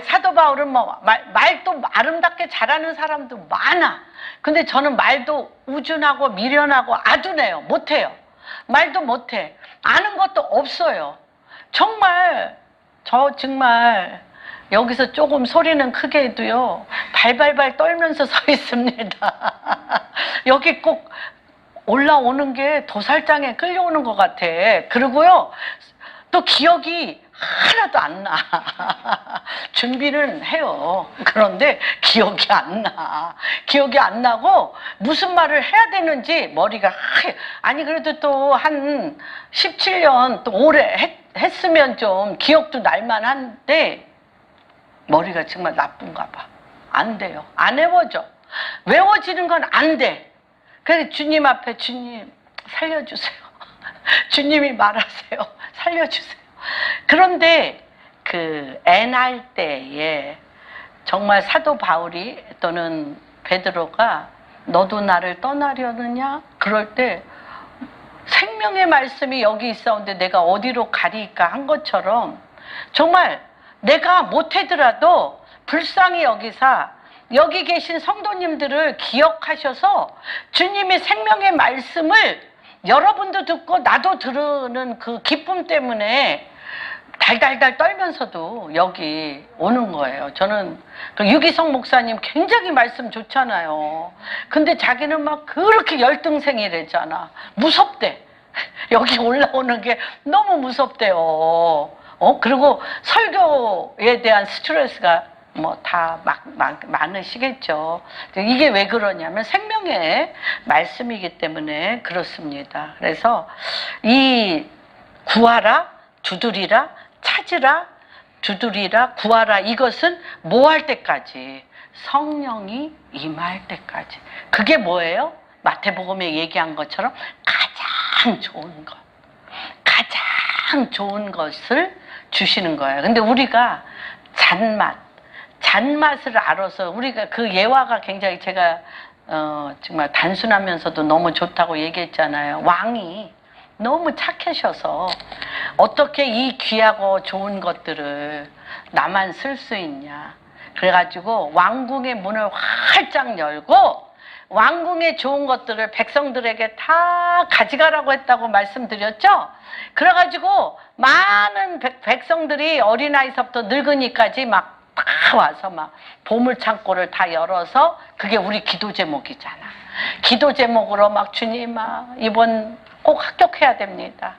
사도 바울은 말도 아름답게 잘하는 사람도 많아. 근데 저는 말도 우준하고 미련하고 아둔해요. 못해요. 말도 못해. 아는 것도 없어요. 정말 여기서 조금 소리는 크게 해도요 발발발 떨면서 서 있습니다. 여기 꼭 올라오는 게 도살장에 끌려오는 것 같아. 그리고요 또 기억이 하나도 안 나. 준비는 해요. 그런데 기억이 안 나. 기억이 안 나고 무슨 말을 해야 되는지 머리가 하얘. 아니 그래도 또 한 17년 또 오래 했으면 좀 기억도 날만한데 머리가 정말 나쁜가 봐. 안 돼요. 안 외워져. 외워지는 건 안 돼. 그래서 주님 앞에 주님 살려주세요. 주님이 말하세요. 살려주세요. 그런데 그 애날 때에 정말 사도 바울이 또는 베드로가 너도 나를 떠나려느냐? 그럴 때 생명의 말씀이 여기 있었는데 내가 어디로 가리까 한 것처럼 정말 내가 못하더라도 불쌍히 여기사 여기 계신 성도님들을 기억하셔서 주님의 생명의 말씀을 여러분도 듣고 나도 들으는 그 기쁨 때문에 달달달 떨면서도 여기 오는 거예요. 저는 그 유기성 목사님 굉장히 말씀 좋잖아요. 근데 자기는 막 그렇게 열등생이래잖아. 무섭대. 여기 올라오는 게 너무 무섭대요. 그리고 설교에 대한 스트레스가 뭐 다 많으시겠죠. 이게 왜 그러냐면 생명의 말씀이기 때문에 그렇습니다. 그래서 이 구하라, 두드리라, 찾으라, 두드리라, 구하라 이것은 뭐 할 때까지? 성령이 임할 때까지. 그게 뭐예요? 마태복음에 얘기한 것처럼 가장 좋은 것. 가장 좋은 것을 주시는 거예요. 근데 우리가 잔맛을 알아서 우리가 그 예화가 굉장히 제가 정말 단순하면서도 너무 좋다고 얘기했잖아요. 왕이 너무 착하셔서 어떻게 이 귀하고 좋은 것들을 나만 쓸 수 있냐. 그래가지고 왕궁의 문을 활짝 열고 왕궁의 좋은 것들을 백성들에게 다 가져가라고 했다고 말씀드렸죠. 그래가지고 많은 백성들이 어린아이서부터 늙은이까지 막 다 와서 막 보물창고를 다 열어서 그게 우리 기도 제목이잖아. 기도 제목으로 막 주님 이번 꼭 합격해야 됩니다.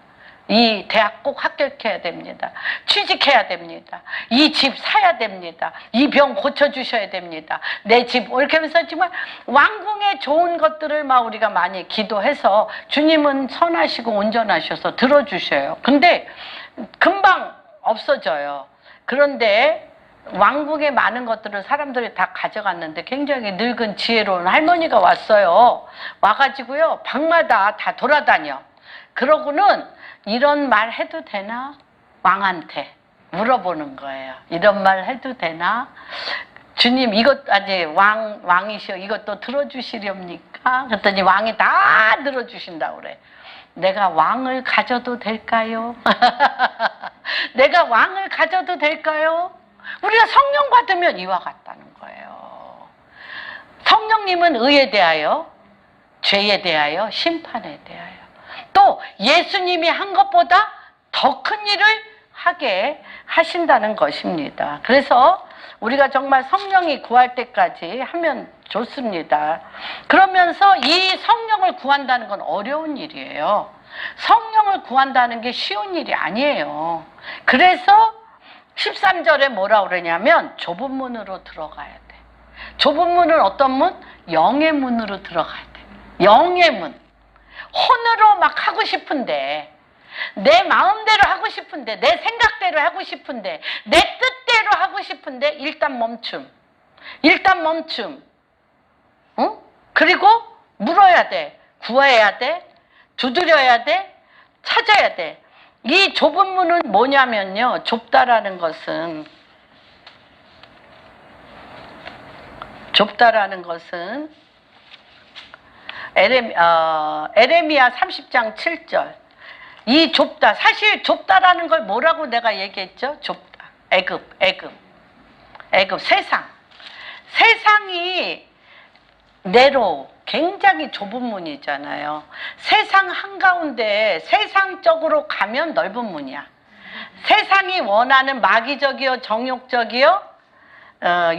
이 대학 꼭 합격해야 됩니다. 취직해야 됩니다. 이 집 사야 됩니다. 이 병 고쳐주셔야 됩니다. 내 집 이렇게 하면서 정말 왕궁의 좋은 것들을 막 우리가 많이 기도해서 주님은 선하시고 온전하셔서 들어주셔요. 근데 금방 없어져요. 그런데 왕궁의 많은 것들을 사람들이 다 가져갔는데 굉장히 늙은 지혜로운 할머니가 왔어요. 와가지고요 방마다 다 돌아다녀. 그러고는 이런 말 해도 되나? 왕한테 물어보는 거예요. 이런 말 해도 되나? 주님 이것 아직 왕이시여 이것도 들어주시렵니까? 그랬더니 왕이 다 들어주신다고 그래. 내가 왕을 가져도 될까요? 내가 왕을 가져도 될까요? 우리가 성령 받으면 이와 같다는 거예요. 성령님은 의에 대하여, 죄에 대하여, 심판에 대하여 또 예수님이 한 것보다 더 큰 일을 하게 하신다는 것입니다. 그래서 우리가 정말 성령이 구할 때까지 하면 좋습니다. 그러면서 이 성령을 구한다는 건 어려운 일이에요. 성령을 구한다는 게 쉬운 일이 아니에요. 그래서 13절에 뭐라 그러냐면 좁은 문으로 들어가야 돼. 좁은 문은 어떤 문? 영의 문으로 들어가야 돼. 영의 문. 혼으로 막 하고 싶은데 내 마음대로 하고 싶은데 내 생각대로 하고 싶은데 내 뜻대로 하고 싶은데 일단 멈춤. 응? 그리고 물어야 돼. 구해야 돼. 두드려야 돼. 찾아야 돼. 이 좁은 문은 뭐냐면요. 좁다라는 것은 에레미야 30장 7절. 이 좁다. 사실 좁다라는 걸 뭐라고 내가 얘기했죠? 좁다. 애굽. 세상. 세상이 내로 굉장히 좁은 문이잖아요. 세상 한가운데 세상적으로 가면 넓은 문이야. 세상이 원하는 마귀적이요, 정욕적이요,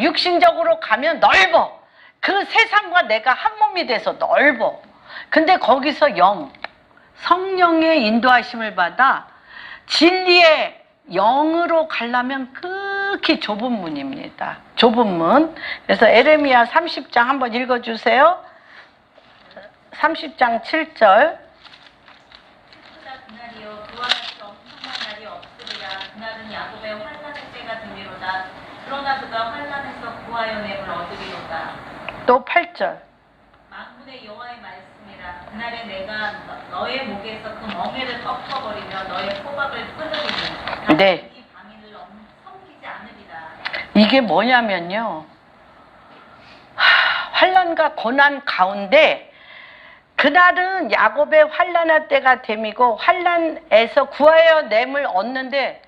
육신적으로 가면 넓어. 그 세상과 내가 한 몸이 돼서 넓어. 근데 거기서 성령의 인도하심을 받아 진리의 영으로 가려면 극히 좁은 문입니다. 좁은 문. 그래서 에레미야 30장 한번 읽어주세요. 30장 7절. 그날이요 그와 같이 엄청난 날이 없으리라. 그날은 야곱의 환난의 때가 되리로다. 그러나 그가 환난에서 구하여 냄을 얻으리로다. 또 8절. 만군의 여호와의 말씀이라. 그날에 내가 너의 목에서 그 멍에를 꺾어버리며 너의 포박을 끊으리니 네. 이 방인을 섬기지 않으리라. 이게 뭐냐면요. 환난과 고난 가운데 그날은 야곱의 환난할 때가 됨이고 환난에서 구하여 냄을 얻는데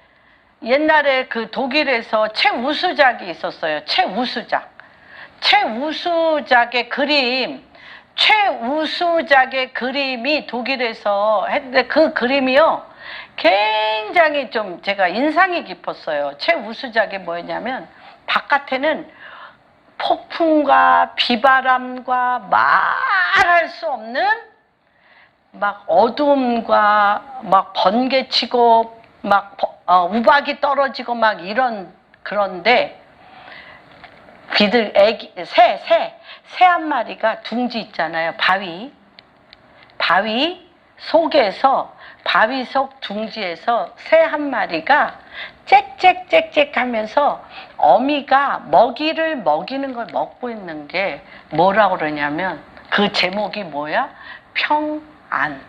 옛날에 그 독일에서 최우수작이 있었어요. 최우수작의 그림, 최우수작의 그림이 독일에서 했는데 그 그림이요. 굉장히 좀 제가 인상이 깊었어요. 최우수작이 뭐였냐면 바깥에는 폭풍과 비바람과 말할 수 없는 막 어둠과 막 번개치고 막 우박이 떨어지고 막 이런 그런데 새 한 마리가 둥지 있잖아요. 바위 속 둥지에서 새 한 마리가 짹짹짹짹 하면서 어미가 먹이를 먹이는 걸 먹고 있는 게 뭐라고 그러냐면 그 제목이 뭐야? 평안.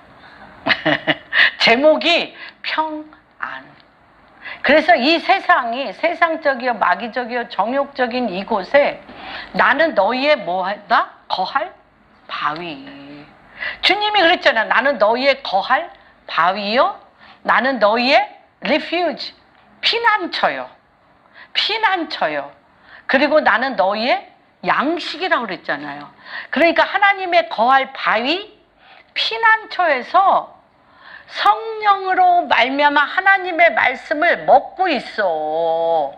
제목이 평안. 그래서 이 세상이 세상적이요 마귀적이요 정욕적인 이곳에 나는 너희의 뭐하다? 거할 바위. 주님이 그랬잖아. 나는 너희의 거할 바위요. 나는 너희의 refuge. 피난처요. 그리고 나는 너희의 양식이라고 그랬잖아요. 그러니까 하나님의 거할 바위, 피난처에서 성령으로 말미암아 하나님의 말씀을 먹고 있어.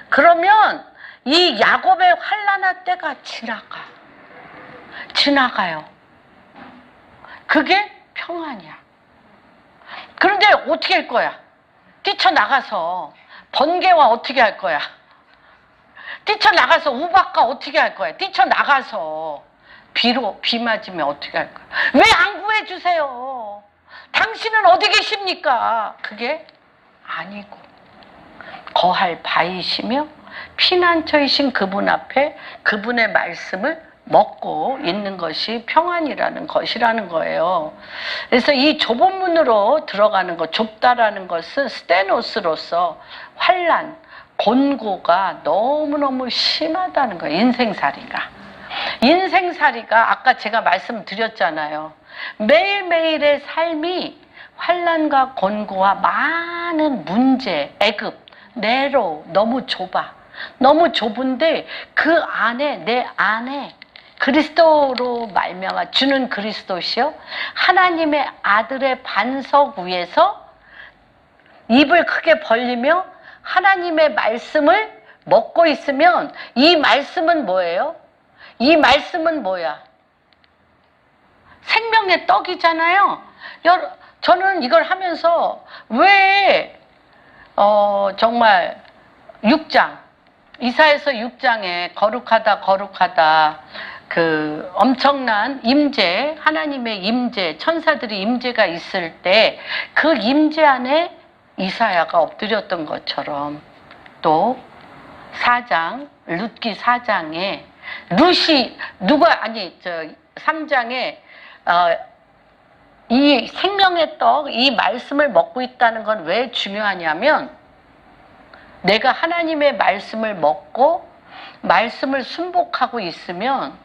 그러면 이 야곱의 환난할 때가 지나가요. 그게 평안이야. 그런데 어떻게 할 거야? 뛰쳐나가서 번개와 어떻게 할 거야? 뛰쳐나가서 우박과 어떻게 할 거야? 뛰쳐나가서 비 맞으면 어떻게 할 거야? 왜 안 구해주세요? 당신은 어디 계십니까? 그게 아니고 거할 바위시며 피난처이신 그분 앞에 그분의 말씀을 먹고 있는 것이 평안이라는 것이라는 거예요. 그래서 이 좁은 문으로 들어가는 것, 좁다라는 것은 스테노스로서 환난, 곤고가 너무너무 심하다는 거예요. 인생살이가 아까 제가 말씀드렸잖아요. 매일매일의 삶이 환난과 곤고와 많은 문제, 애급, 네로 너무 좁아. 너무 좁은데 그 안에 내 안에 그리스도로 말미암아 주는 그리스도시요 하나님의 아들의 반석 위에서 입을 크게 벌리며 하나님의 말씀을 먹고 있으면 이 말씀은 뭐예요? 이 말씀은 뭐야? 생명의 떡이잖아요. 저는 이걸 하면서 왜 정말 6장 이사야서 6장에 거룩하다 그 엄청난 임재, 하나님의 임재, 천사들이 임재가 있을 때 그 임재 안에 이사야가 엎드렸던 것처럼 또 4장, 룻기 4장에 룻이 3장에 이 생명의 떡, 이 말씀을 먹고 있다는 건 왜 중요하냐면 내가 하나님의 말씀을 먹고 말씀을 순복하고 있으면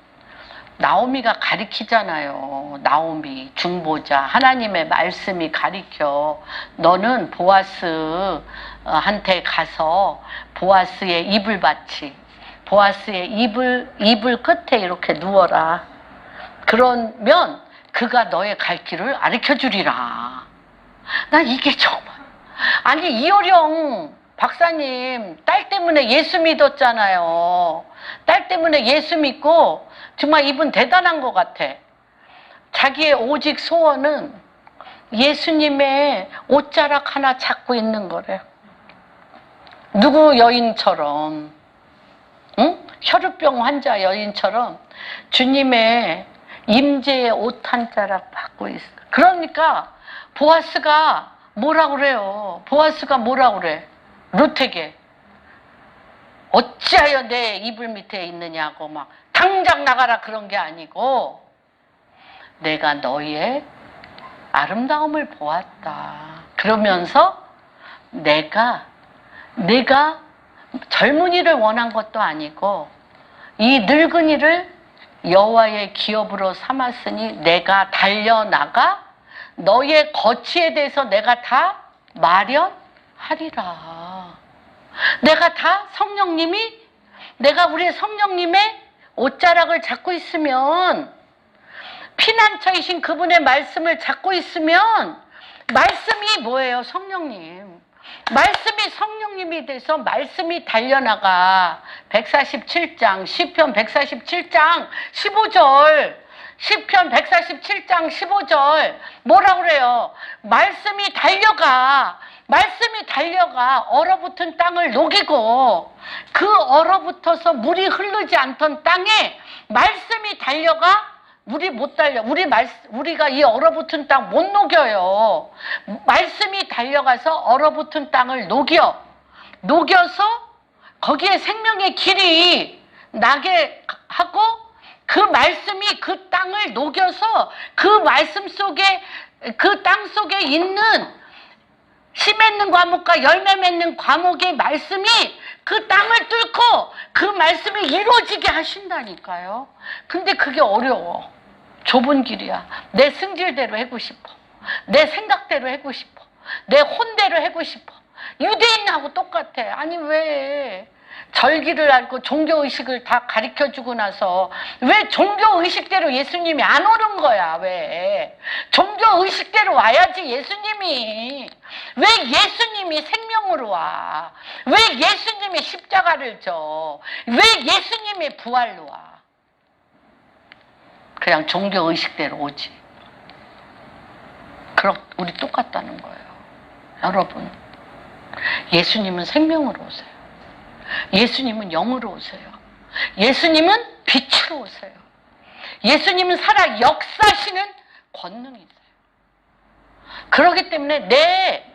나오미가 가리키잖아요. 나오미 중보자 하나님의 말씀이 가리켜. 너는 보아스한테 가서 보아스의 이불 끝에 이렇게 누워라. 그러면 그가 너의 갈 길을 가르쳐 주리라. 난 이게 정말 아니 이효령 박사님 딸 때문에 예수 믿었잖아요. 딸 때문에 예수 믿고 정말 이분 대단한 것 같아. 자기의 오직 소원은 예수님의 옷자락 하나 잡고 있는 거래요. 누구 여인처럼, 응? 혈우병 환자 여인처럼 주님의 임재의 옷 한 자락 받고 있어. 그러니까 보아스가 뭐라 그래요? 보아스가 뭐라 그래? 루테게 어찌하여 내 이불 밑에 있느냐고 막 당장 나가라 그런 게 아니고, 내가 너의 아름다움을 보았다. 그러면서 내가 젊은이를 원한 것도 아니고 이 늙은이를 여호와의 기업으로 삼았으니 내가 달려나가 너의 거취에 대해서 내가 다 마련하리라. 내가 다 내가 우리 성령님의 옷자락을 잡고 있으면, 피난처이신 그분의 말씀을 잡고 있으면, 말씀이 뭐예요? 성령님. 말씀이 성령님이 돼서 말씀이 달려나가. 147장, 시편 147장 15절, 시편 147장 15절 뭐라 그래요? 말씀이 달려가 얼어붙은 땅을 녹이고, 그 얼어붙어서 물이 흐르지 않던 땅에 말씀이 달려가. 우리 못 달려. 우리가 이 얼어붙은 땅 못 녹여요. 말씀이 달려가서 얼어붙은 땅을 녹여서 거기에 생명의 길이 나게 하고, 그 말씀이 그 땅을 녹여서 그 말씀 속에, 그 땅 속에 있는 씨 맺는 과목과 열매 맺는 과목의 말씀이 그 땅을 뚫고 그 말씀이 이루어지게 하신다니까요. 근데 그게 어려워. 좁은 길이야. 내 승질대로 하고 싶어. 내 생각대로 하고 싶어. 내 혼대로 하고 싶어. 유대인하고 똑같아. 아니 왜 절기를 알고 종교의식을 다 가르쳐주고 나서 왜 종교의식대로 예수님이 안 오는 거야? 왜? 종교의식대로 와야지 예수님이. 왜 예수님이 생명으로 와? 왜 예수님이 십자가를 져? 왜 예수님이 부활로 와? 그냥 종교의식대로 오지. 그럼 우리 똑같다는 거예요. 여러분, 예수님은 생명으로 오세요. 예수님은 영으로 오세요. 예수님은 빛으로 오세요. 예수님은 살아 역사하시는 권능이 있어요. 그렇기 때문에 내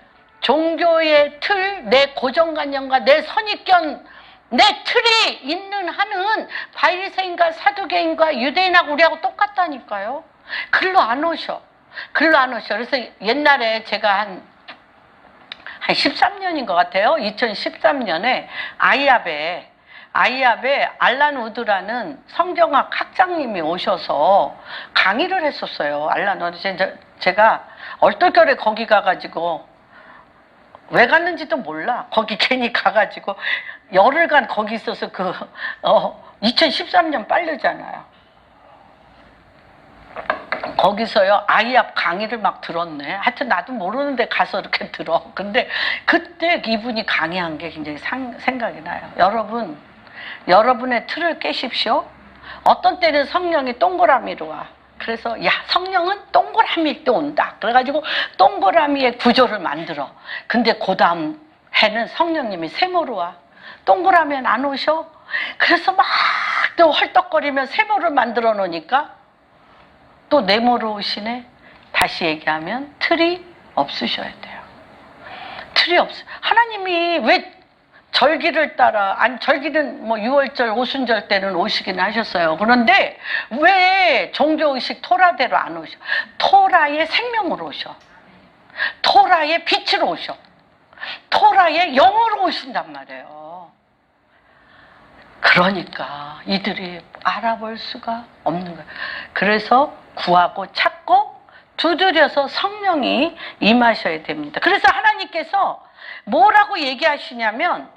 종교의 틀, 내 고정관념과 내 선입견, 내 틀이 있는 한은 바리새인과 사두개인과 유대인하고 우리하고 똑같다니까요. 글로 안 오셔. 그래서 옛날에 제가 한 13년인 것 같아요. 2013년에 아이압에 알란 우드라는 성경학 학장님이 오셔서 강의를 했었어요. 알란 우드. 제가 얼떨결에 거기 가가지고, 왜 갔는지도 몰라. 거기 괜히 가가지고 열흘간 거기 있어서 2013년 빨려잖아요. 거기서요, 아이압 강의를 막 들었네. 하여튼 나도 모르는데 가서 이렇게 들어. 근데 그때 이분이 강의한 게 굉장히 생각이 나요. 여러분, 여러분의 틀을 깨십시오. 어떤 때는 성령이 동그라미로 와. 그래서 성령은 동그라미일 때 온다. 그래가지고 동그라미의 구조를 만들어. 근데 그 다음 해는 성령님이 세모로 와. 동그라미는 안 오셔. 그래서 막 또 헐떡거리면 세모를 만들어 놓으니까 또 네모로 오시네. 다시 얘기하면 틀이 없으셔야 돼요. 틀이 없어. 하나님이 왜 절기를 따라, 아니 절기는 뭐 6월절 오순절 때는 오시긴 하셨어요. 그런데 왜 종교의식 토라대로 안 오셔? 토라의 생명으로 오셔. 토라의 빛으로 오셔. 토라의 영으로 오신단 말이에요. 그러니까 이들이 알아볼 수가 없는 거예요. 그래서 구하고 찾고 두드려서 성령이 임하셔야 됩니다. 그래서 하나님께서 뭐라고 얘기하시냐면,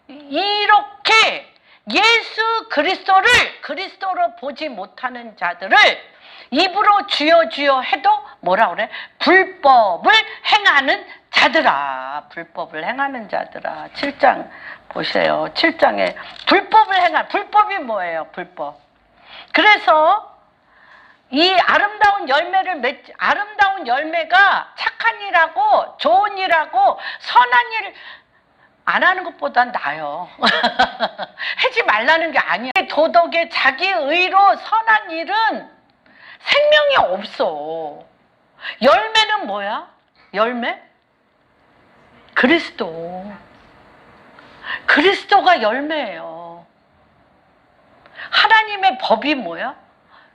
이렇게 예수 그리스도로 보지 못하는 자들을 입으로 주여 주여 해도 뭐라 그래? 불법을 행하는 자들아. 불법을 행하는 자들아. 7장 보세요. 7장에 불법이 뭐예요? 불법. 그래서 이 아름다운 열매가 착한 일하고 좋은 일하고 선한 일, 안 하는 것보단 나아요. 하지 말라는 게 아니야. 도덕에 자기 의로 선한 일은 생명이 없어. 열매는 뭐야? 열매? 그리스도. 그리스도가 열매예요. 하나님의 법이 뭐야?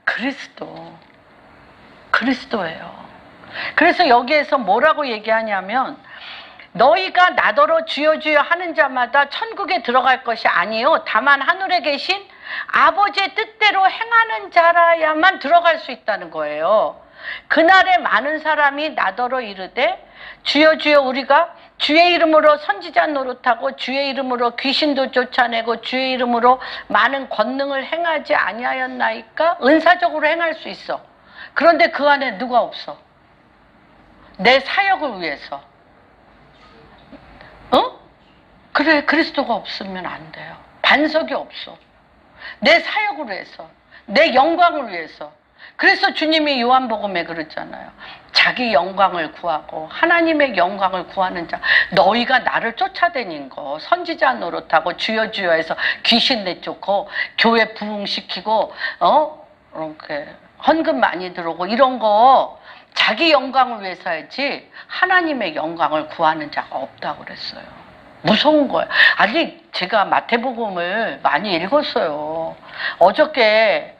그리스도. 그리스도예요. 그래서 여기에서 뭐라고 얘기하냐면 너희가 나더러 주여 주여 하는 자마다 천국에 들어갈 것이 아니요 다만 하늘에 계신 아버지의 뜻대로 행하는 자라야만 들어갈 수 있다는 거예요. 그날에 많은 사람이 나더러 이르되 주여 주여 우리가 주의 이름으로 선지자 노릇하고 주의 이름으로 귀신도 쫓아내고 주의 이름으로 많은 권능을 행하지 아니하였나이까? 은사적으로 행할 수 있어. 그런데 그 안에 누가 없어? 내 사역을 위해서. 그래, 그리스도가 없으면 안 돼요. 반석이 없어. 내 사역을 위해서, 내 영광을 위해서. 그래서 주님이 요한복음에 그랬잖아요. 자기 영광을 구하고 하나님의 영광을 구하는 자, 너희가 나를 쫓아다닌 거, 선지자 노릇하고 주여 주여 해서 귀신 내쫓고 교회 부흥시키고 이렇게 헌금 많이 들어오고 이런 거 자기 영광을 위해서 하지 하나님의 영광을 구하는 자가 없다고 그랬어요. 무서운 거예요. 아니, 제가 마태복음을 많이 읽었어요. 어저께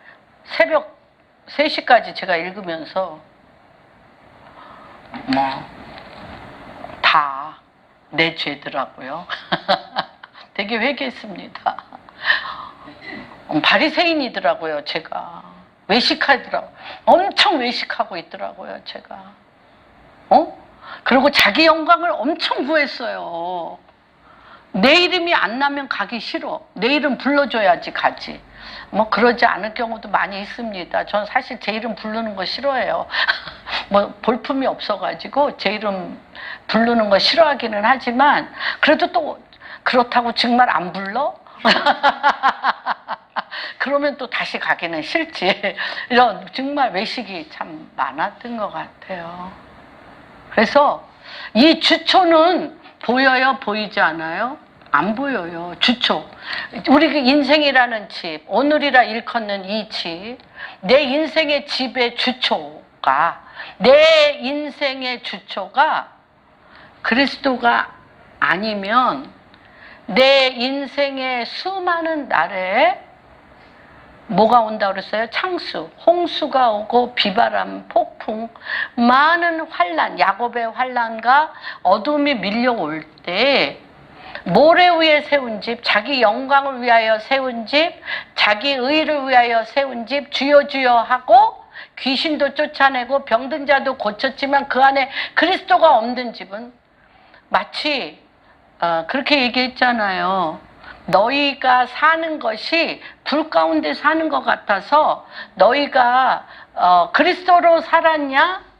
새벽 3시까지 제가 읽으면서 다 내 죄더라고요. 되게 회개했습니다. 바리새인이더라고요, 제가. 외식하더라고요. 엄청 외식하고 있더라고요, 제가. 그리고 자기 영광을 엄청 구했어요. 내 이름이 안 나면 가기 싫어. 내 이름 불러줘야지 가지. 뭐 그러지 않을 경우도 많이 있습니다. 전 사실 제 이름 부르는 거 싫어해요. 뭐 볼품이 없어가지고 제 이름 부르는 거 싫어하기는 하지만 그래도 또 그렇다고 정말 안 불러? 그러면 또 다시 가기는 싫지. 이런 정말 외식이 참 많았던 것 같아요. 그래서 이 주초는 보여요? 보이지 않아요? 안 보여요. 주초. 우리 그 인생이라는 집, 오늘이라 일컫는 이 집, 내 인생의 집의 주초가, 내 인생의 주초가 그리스도가 아니면 내 인생의 수많은 날에 뭐가 온다고 그랬어요? 창수, 홍수가 오고 비바람, 폭풍, 많은 환난, 야곱의 환난과 어둠이 밀려올 때 모래 위에 세운 집, 자기 영광을 위하여 세운 집, 자기 의를 위하여 세운 집, 주여 주여 하고 귀신도 쫓아내고 병든 자도 고쳤지만 그 안에 그리스도가 없는 집은 마치 그렇게 얘기했잖아요. 너희가 사는 것이 불 가운데 사는 것 같아서 너희가 그리스도로 살았냐?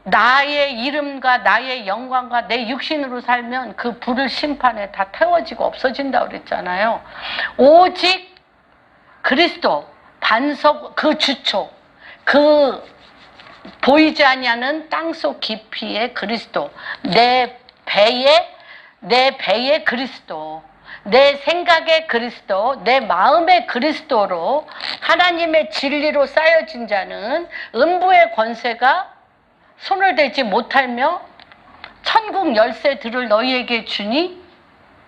나의 이름과 나의 영광과 내 육신으로 살면 그 불을 심판에 다 태워지고 없어진다고 그랬잖아요. 오직 그리스도, 반석, 그 주초, 그 보이지 아니하는 땅속 깊이의 그리스도, 내 배에 그리스도, 내 생각의 그리스도, 내 마음의 그리스도로 하나님의 진리로 쌓여진 자는 음부의 권세가 손을 대지 못하며 천국 열쇠들을 너희에게 주니,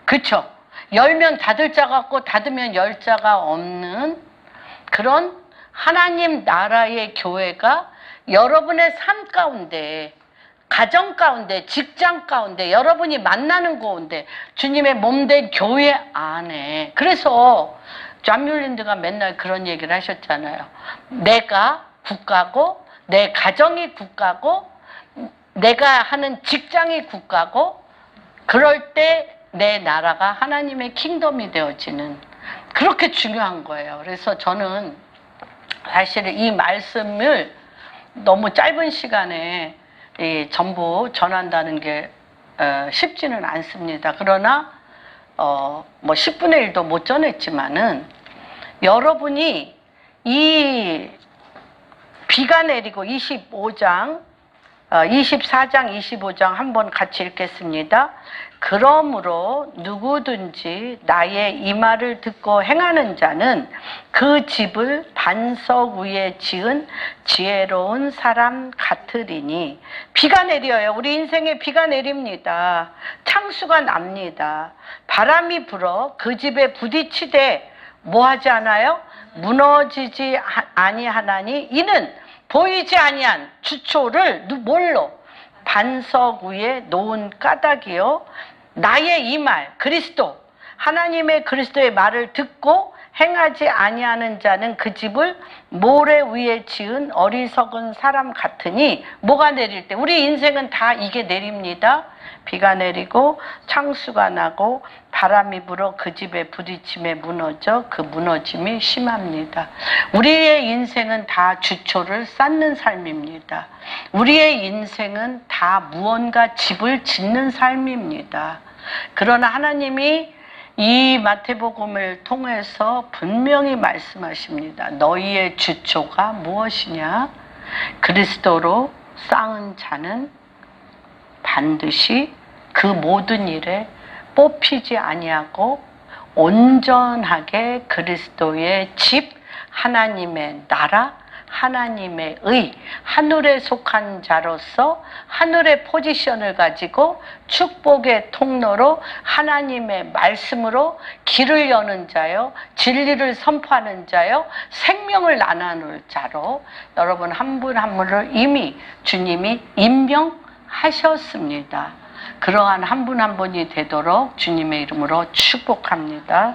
그쵸? 열면 닫을 자가 없고 닫으면 열 자가 없는 그런 하나님 나라의 교회가 여러분의 삶 가운데, 가정 가운데, 직장 가운데, 여러분이 만나는 가운데 주님의 몸된 교회 안에. 그래서 존 뮬린드가 맨날 그런 얘기를 하셨잖아요. 내가 국가고 내 가정이 국가고 내가 하는 직장이 국가고 그럴 때 내 나라가 하나님의 킹덤이 되어지는, 그렇게 중요한 거예요. 그래서 저는 사실 이 말씀을 너무 짧은 시간에 전부 전한다는 게 쉽지는 않습니다. 그러나 뭐 10분의 1도 못 전했지만은 여러분이 이 비가 내리고 24장, 25장 한번 같이 읽겠습니다. 그러므로 누구든지 나의 이 말을 듣고 행하는 자는 그 집을 반석 위에 지은 지혜로운 사람 같으리니. 비가 내려요. 우리 인생에 비가 내립니다. 창수가 납니다. 바람이 불어 그 집에 부딪히되 뭐 하지 않아요? 무너지지 아니하나니 이는 보이지 아니한 주초를 뭘로? 반석 위에 놓은 까닭이요. 나의 이 말, 그리스도, 하나님의 그리스도의 말을 듣고 행하지 아니하는 자는 그 집을 모래 위에 지은 어리석은 사람 같으니. 뭐가 내릴 때? 우리 인생은 다 이게 내립니다. 비가 내리고 창수가 나고 바람이 불어 그 집에 부딪힘에 무너져 그 무너짐이 심합니다. 우리의 인생은 다 주초를 쌓는 삶입니다. 우리의 인생은 다 무언가 집을 짓는 삶입니다. 그러나 하나님이 이 마태복음을 통해서 분명히 말씀하십니다. 너희의 주초가 무엇이냐? 그리스도로 쌓은 자는 반드시 그 모든 일에 뽑히지 아니하고 온전하게 그리스도의 집, 하나님의 나라, 하나님의 의, 하늘에 속한 자로서 하늘의 포지션을 가지고 축복의 통로로 하나님의 말씀으로 길을 여는 자요, 진리를 선포하는 자요, 생명을 나누는 자로 여러분 한 분 한 분을 이미 주님이 임명하셨습니다. 그러한 한 분 한 분이 되도록 주님의 이름으로 축복합니다.